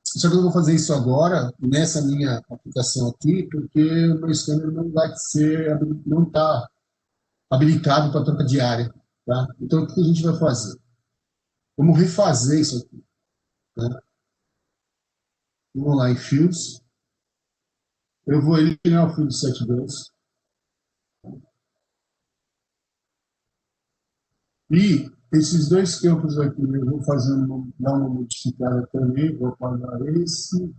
Só que eu não vou fazer isso agora, nessa minha aplicação aqui, porque o meu scanner não vai ser, não está habilitado para troca de área. Tá? Então, o que a gente vai fazer? Vamos refazer isso aqui. Né? Vamos lá em Fields. Eu vou eliminar o Field 72. E esses dois campos aqui, eu vou fazer dar uma modificada também. Vou apagar esse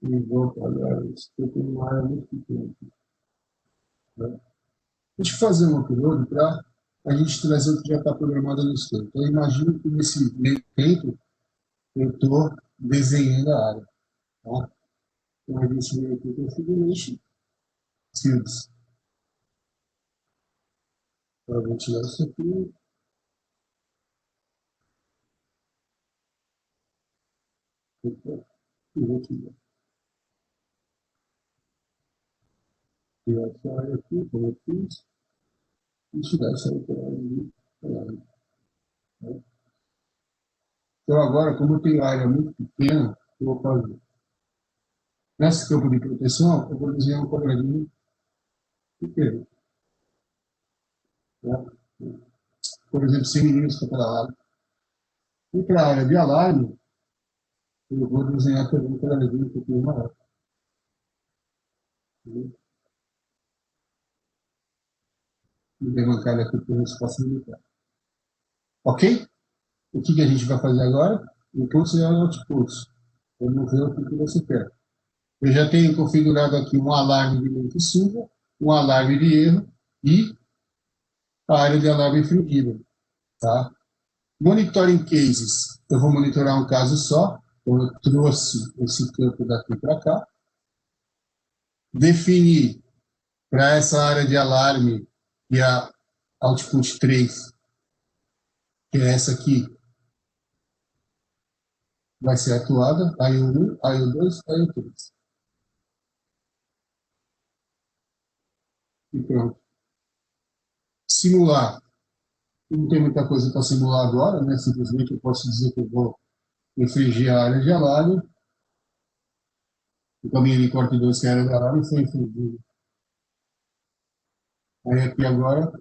e vou apagar esse, porque eu tenho uma área muito pequena. Né? Deixa eu fazer um upload para a gente trazer o que já está programado no script. Então, eu imagino que nesse meio tempo eu estou desenhando a área. Tá? Então, a gente vem aqui com Configuration, Fields. Então, eu vou tirar isso aqui. E vou tirar. tirar essa área aqui, como eu fiz, e tirar essa outra área ali. Então, agora, como eu tenho área muito pequena, eu vou fazer. Nesse campo de proteção, eu vou desenhar um quadradinho pequeno. Tá? Por exemplo, 100 milímetros para cada lado. E para a área de alarme, eu vou desenhar também um quadradinho um pouquinho maior. E levantar aqui para o espaço militar. Ok? O que a gente vai fazer agora? Inputs e outputs. Vamos ver o que você quer. Eu já tenho configurado aqui um alarme de lente suja, um alarme de erro e a área de alarme infringida. Tá? Monitoring cases. Eu vou monitorar um caso só. Então, eu trouxe esse campo daqui para cá. Defini para essa área de alarme e a output 3, que é essa aqui, vai ser atuada. Aí o 1, aí o 2, aí o 3. E pronto. Simular. Não tem muita coisa para simular agora, né? Simplesmente eu posso dizer que eu vou infringir a área de alarme. O caminho de corte 2, que é a área de alarme, foi infringido. Aí aqui agora,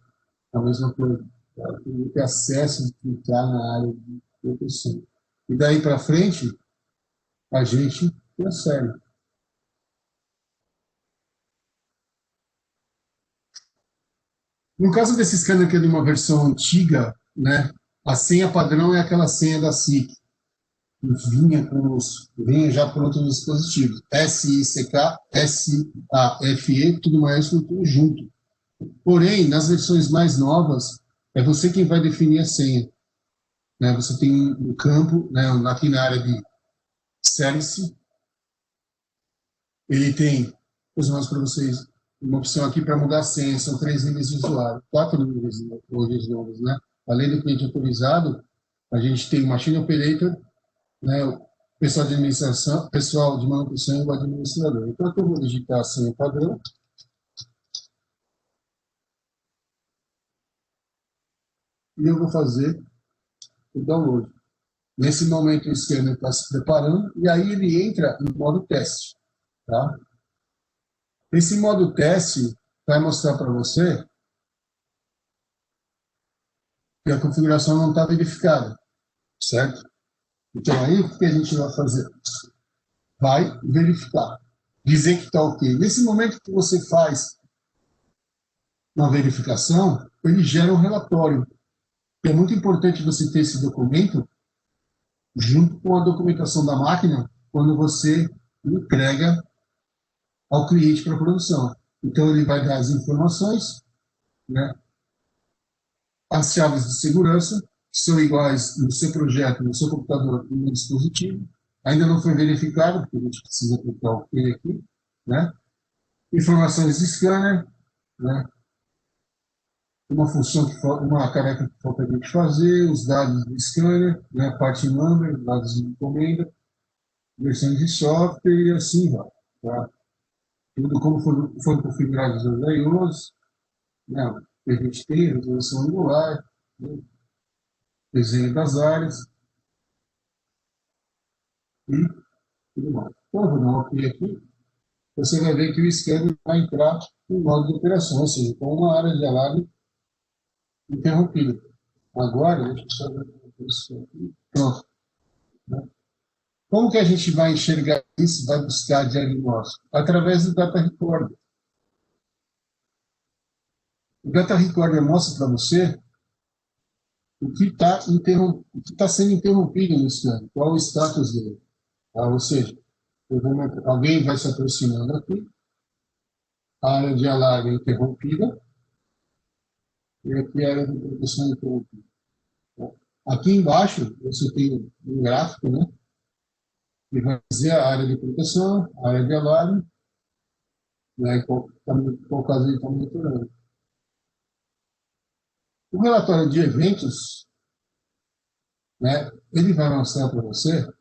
a mesma coisa. Eu tenho que ter acesso de clicar na área de proteção. E daí para frente, a gente transfere. No caso desse scanner que é de uma versão antiga, né, a senha padrão é aquela senha da SIC, que vinha já pronto nos dispositivos. SICK, SAFE, tudo maiúsculo, tudo junto. Porém, nas versões mais novas, é você quem vai definir a senha. Né? Você tem um campo, né, aqui na área de service, ele tem, os mais para vocês, uma opção aqui para mudar a senha, são 3 níveis de usuário, 4 níveis de novos, né? Além do cliente autorizado, a gente tem o Machine Operator, né, o pessoal de administração, pessoal de manutenção e o administrador. Então, eu vou digitar a senha padrão e eu vou fazer o download. Nesse momento, o scanner está se preparando e aí ele entra em modo teste. Tá? Esse modo teste vai mostrar para você que a configuração não está verificada, certo? Então, aí o que a gente vai fazer? Vai verificar, dizer que está ok. Nesse momento que você faz uma verificação, ele gera um relatório. É muito importante você ter esse documento junto com a documentação da máquina quando você entrega ao cliente para produção. Então, ele vai dar as informações, né, as chaves de segurança, que são iguais no seu projeto, no seu computador e no dispositivo. Ainda não foi verificado, porque a gente precisa clicar o OK aqui, né? Informações de scanner, né? Uma função uma tarefa que falta a gente fazer, os dados do scanner, né? Part number, dados de encomenda, versões de software e assim vai. Tá? Tudo como foram configurados os IOs, né? Que a gente tem, resolução angular, né? Desenho das áreas e tudo mais. Então, eu vou dar um OK aqui. Você vai ver que o scanner vai entrar no modo de operação, ou seja, com uma área de alarme interrompida. Agora, deixa eu só ver isso aqui. Pronto. Né? Como que a gente vai enxergar isso, vai buscar diagnóstico? Através do Data Recorder. O Data Recorder mostra para você o que está sendo interrompido no scanner, qual o status dele. Tá? Ou seja, alguém vai se aproximando aqui, a área de alarme é interrompida, e aqui a área de proteção interrompida. Aqui embaixo você tem um gráfico, né? Que vai dizer a área de proteção, a área de alarme, né? Qual caso ele está monitorando. O relatório de eventos, né? Ele vai mostrar para você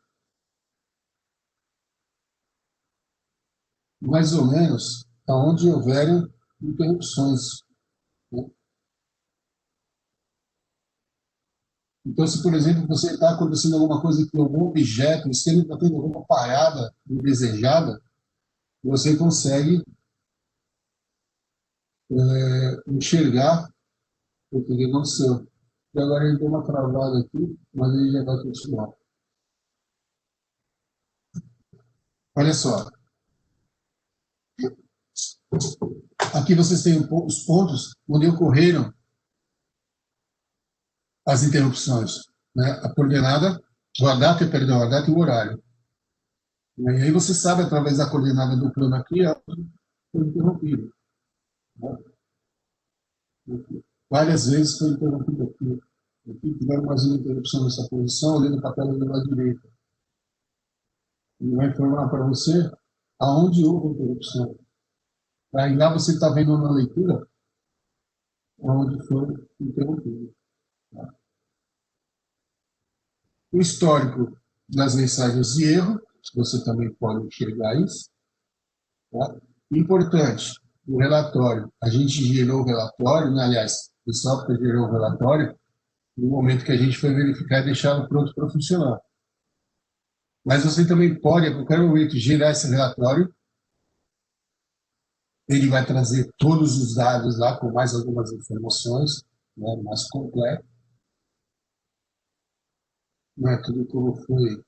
mais ou menos aonde houveram interrupções, né? Então, se, por exemplo, você está acontecendo alguma coisa com algum objeto, o sistema está tendo alguma parada indesejada, você consegue enxergar o que aconteceu. E agora ele deu uma travada aqui, mas ele já vai continuar. Olha só. Aqui vocês têm os pontos onde ocorreram as interrupções, né? A coordenada, a data e o horário. E aí você sabe, através da coordenada do plano aqui, foi interrompido. Né? Várias vezes foi interrompido aqui. Aqui tiveram mais uma interrupção nessa posição, olhando para a tela do lado direito. Ele vai informar para você aonde houve interrupção. Aí lá você está vendo na leitura onde foi interrompido. Tá? O histórico das mensagens de erro, você também pode enxergar isso. Tá? Importante, o relatório. A gente gerou o relatório, né? Aliás, o software gerou o relatório no momento que a gente foi verificar e deixá-lo pronto para funcionar. Mas você também pode, a qualquer momento, gerar esse relatório. Ele vai trazer todos os dados lá, com mais algumas informações, né, mais completo. Não é tudo como foi,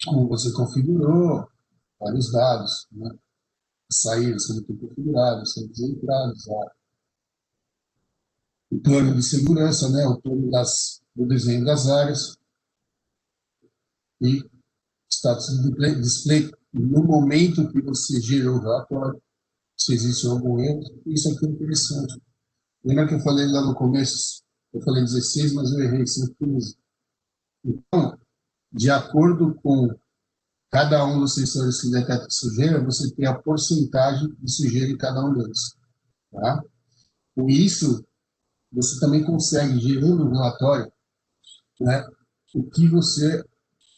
como você configurou, vários dados, né? Saídas sendo configuradas, sendo entradas, o plano de segurança, né? O plano do desenho das áreas e status de display no momento que você gerou o relatório, se existe algum erro. Isso aqui é interessante. Lembra que eu falei lá no começo, eu falei 16, mas eu errei, são 15. Então, de acordo com cada um dos sensores que detecta sujeira, você tem a porcentagem de sujeira em cada um deles. Tá? Com isso, você também consegue, gerando um relatório, né, o que você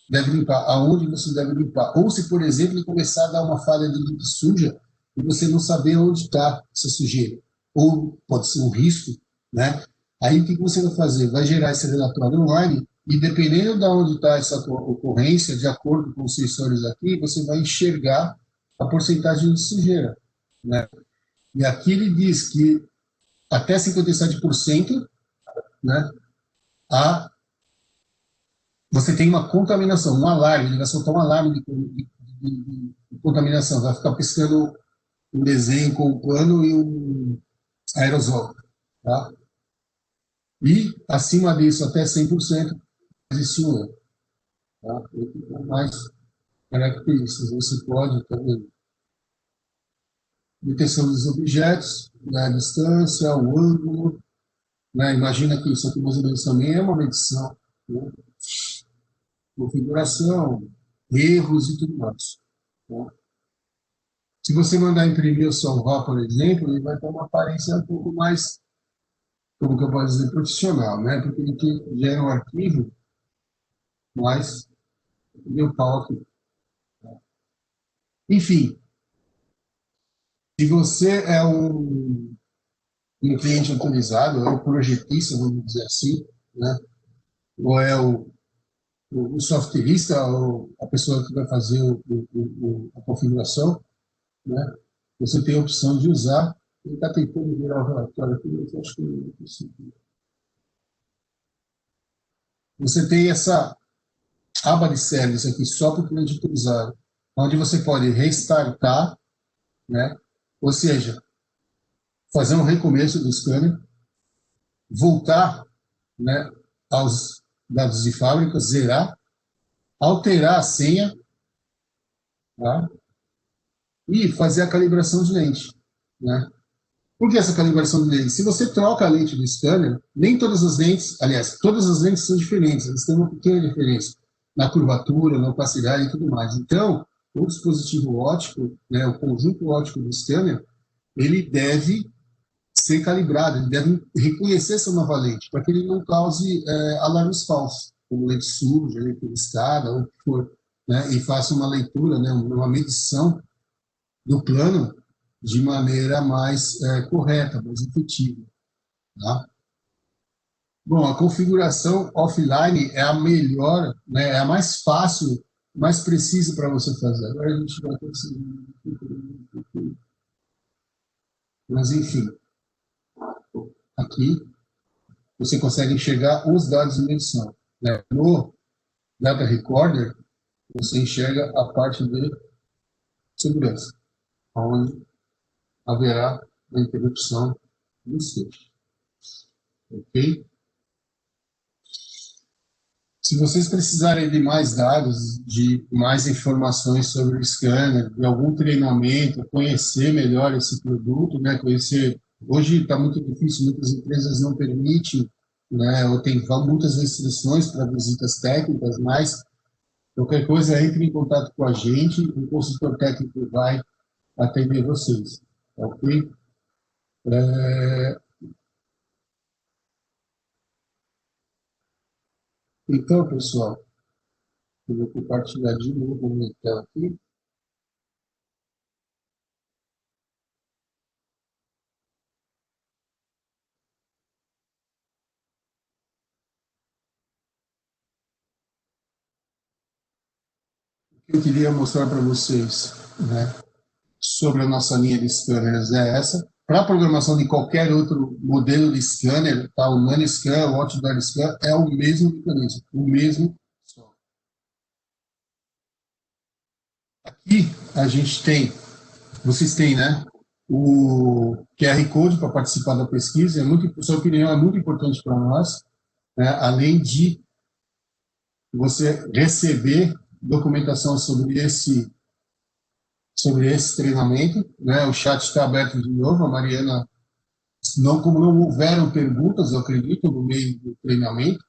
deve limpar, aonde você deve limpar. Ou se, por exemplo, começar a dar uma falha de limpa suja e você não saber onde está essa sujeira. Ou pode ser um risco, né? Aí o que você vai fazer? Vai gerar esse relatório online e dependendo de onde está essa ocorrência, de acordo com os sensores aqui, você vai enxergar a porcentagem de sujeira, né? E aqui ele diz que até 57%, né, você tem uma contaminação, um alarme, ele vai soltar um alarme de contaminação, vai ficar piscando um desenho com o pano e um aerosol. Tá? E, acima disso, até 100%, existe um erro. Tá? Mais características, você pode também. Detecção dos objetos, né, a distância, o ângulo. Né? Imagina que isso aqui mais ou menos também é uma medição. Né? Configuração, erros e tudo mais. Tá? Se você mandar imprimir ou salvar, por exemplo, ele vai ter uma aparência um pouco mais, como que eu posso dizer, profissional, né? Porque ele gera um arquivo, mas deu pau aqui. Enfim, se você é um cliente autorizado, é o projetista, vamos dizer assim, né? Ou é o softwareista, ou a pessoa que vai fazer a configuração, né? Você tem a opção de usar. Ele está tentando virar o relatório aqui, mas eu acho que não é possível. Você tem essa aba de service aqui só para o cliente autorizado, onde você pode restartar, né? Ou seja, fazer um recomeço do scanner, voltar, né, aos dados de fábrica, zerar, alterar a senha, tá? E fazer a calibração de lente, né? Por que essa calibração de lente? Se você troca a lente do scanner, nem todas as lentes, aliás, todas as lentes são diferentes, elas têm uma pequena diferença na curvatura, na opacidade e tudo mais. Então, o dispositivo óptico, né, o conjunto óptico do scanner, ele deve ser calibrado, ele deve reconhecer essa nova lente, para que ele não cause alarmes falsos, como lente suja, lente riscada, ou o que for, né, e faça uma leitura, né, uma medição do plano de maneira mais correta, mais efetiva. Tá? Bom, a configuração offline é a melhor, né, é a mais fácil, mais precisa para você fazer. Agora a gente vai conseguir. Mas, enfim, aqui você consegue enxergar os dados de medição. Né? No Data Recorder, você enxerga a parte de segurança, onde haverá a interrupção do switch. Ok? Se vocês precisarem de mais dados, de mais informações sobre o scanner, de algum treinamento, conhecer melhor esse produto, né, conhecer. Hoje está muito difícil, muitas empresas não permitem, né, ou tem muitas restrições para visitas técnicas, mas qualquer coisa, entre em contato com a gente, o consultor técnico vai atender vocês, ok? Então, pessoal, eu vou compartilhar de novo a minha tela aqui. O que eu queria mostrar para vocês, né, sobre a nossa linha de scanners é essa. Para a programação de qualquer outro modelo de scanner, tá, o NanoScan, o Outdoor Scan, é o mesmo mecanismo, o mesmo software. Aqui a gente tem, vocês têm, né, o QR Code para participar da pesquisa, sua opinião é muito importante para nós, né, além de você receber documentação sobre esse treinamento, né? O chat está aberto de novo, a Mariana, não, como não houveram perguntas, eu acredito, no meio do treinamento,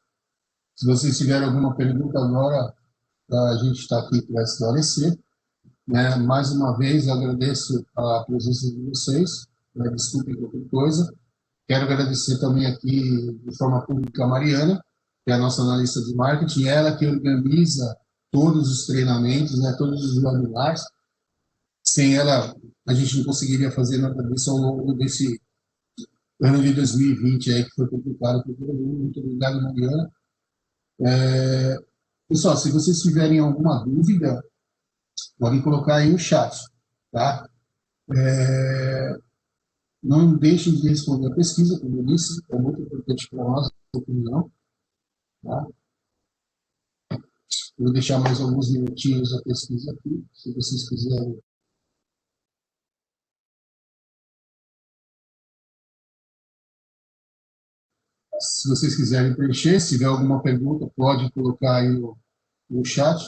se vocês tiverem alguma pergunta agora, a gente está aqui para esclarecer, né? Mais uma vez, agradeço a presença de vocês, né? Desculpem qualquer coisa, quero agradecer também aqui, de forma pública, a Mariana, que é a nossa analista de marketing, ela que organiza todos os treinamentos, né? Todos os webinars. Sem ela, a gente não conseguiria fazer nada disso ao longo desse ano de 2020, aí, que foi complicado para todo mundo. Muito obrigado, Mariana. Pessoal, se vocês tiverem alguma dúvida, podem colocar aí no chat, tá? Não deixem de responder a pesquisa, como eu disse, é muito importante para nós, a opinião, tá? Vou deixar mais alguns minutinhos a pesquisa aqui, se vocês quiserem. Se vocês quiserem preencher, se tiver alguma pergunta, pode colocar aí no chat.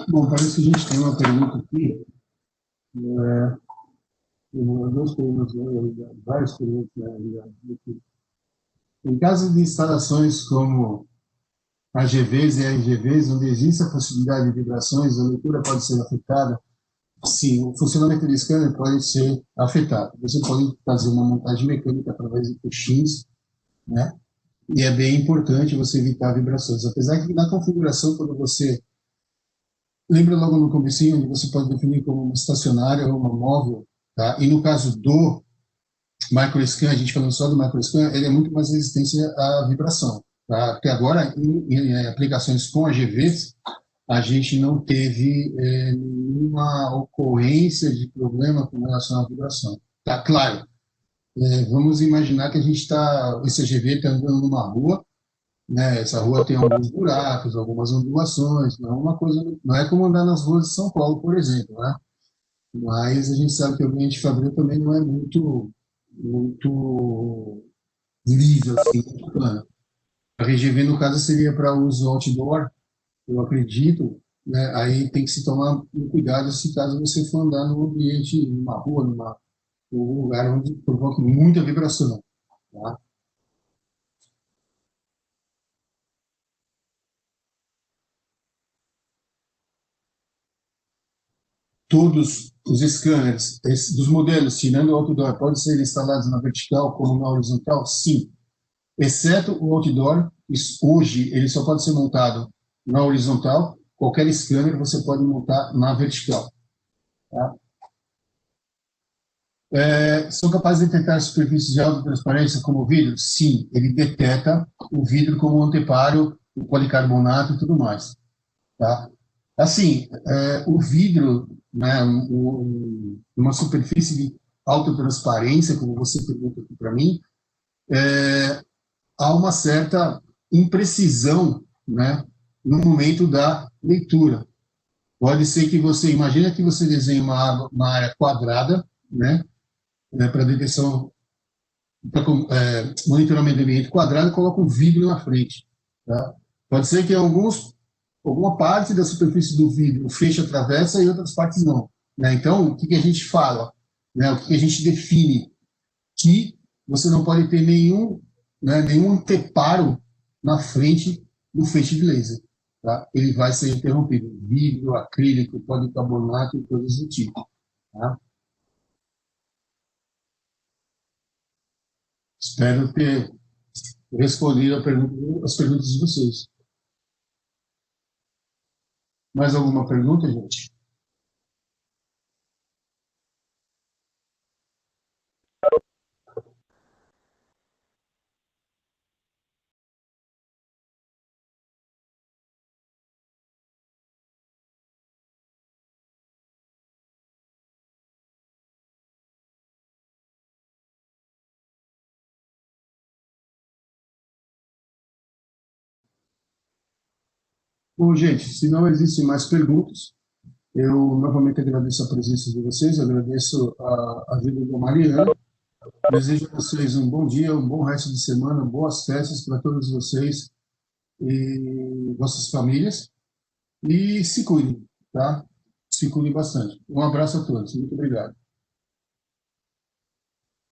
Bom, parece que a gente tem uma pergunta aqui. Duas perguntas, várias perguntas. Em caso de instalações como AGVs e RGVs, onde existe a possibilidade de vibrações, a leitura pode ser afetada. Sim, o funcionamento do scanner pode ser afetado. Você pode fazer uma montagem mecânica através de puxins, né? E é bem importante você evitar vibrações. Apesar que na configuração, quando você lembra logo no comecinho, onde você pode definir como uma estacionária ou uma móvel, tá? E no caso do microscan, a gente falando só do microscan, ele é muito mais resistente à vibração, tá? Porque agora, em aplicações com AGVs, a gente não teve nenhuma ocorrência de problema com relação à vibração. Tá claro, vamos imaginar que a gente está, o CGV está andando numa rua, né? Essa rua tem alguns buracos, algumas ondulações, não é uma coisa, não é como andar nas ruas de São Paulo, por exemplo, né? Mas a gente sabe que o ambiente fabril também não é muito livre, assim, muito plano. A RGV, no caso, seria para uso outdoor, eu acredito, né? Aí tem que se tomar um cuidado se caso você for andar num ambiente, numa rua, num lugar onde provoque muita vibração, tá? Todos os scanners dos modelos, tirando o outdoor, podem ser instalados na vertical como na horizontal? Sim, exceto o outdoor, hoje ele só pode ser montado na horizontal, qualquer scanner você pode montar na vertical. Tá? São capazes de detectar superfícies de alta transparência como o vidro? Sim, ele detecta o vidro como o anteparo, o policarbonato e tudo mais. Tá? Assim, o vidro, né, uma superfície de alta transparência, como você pergunta aqui para mim, há uma certa imprecisão, né, no momento da leitura. Pode ser que você, imagina que você desenhe uma área quadrada, né, para detecção, para monitoramento do ambiente quadrado, e coloca um vidro na frente. Tá? Pode ser que alguma parte da superfície do vidro feche a travessa e outras partes não. Né? Então, o que, que a gente fala? Né? O que, que a gente define? Que você não pode ter nenhum anteparo na frente do feixe de laser. Tá? Ele vai ser interrompido. Vidro, acrílico, policarbonato e coisas do tipo. Tá? Espero ter respondido as perguntas de vocês. Mais alguma pergunta, gente? Bom, gente, se não existem mais perguntas, eu novamente agradeço a presença de vocês, agradeço a ajuda da Mariana. Desejo a vocês um bom dia, um bom resto de semana, boas festas para todos vocês e vossas famílias. E se cuidem, tá? Se cuidem bastante. Um abraço a todos. Muito obrigado.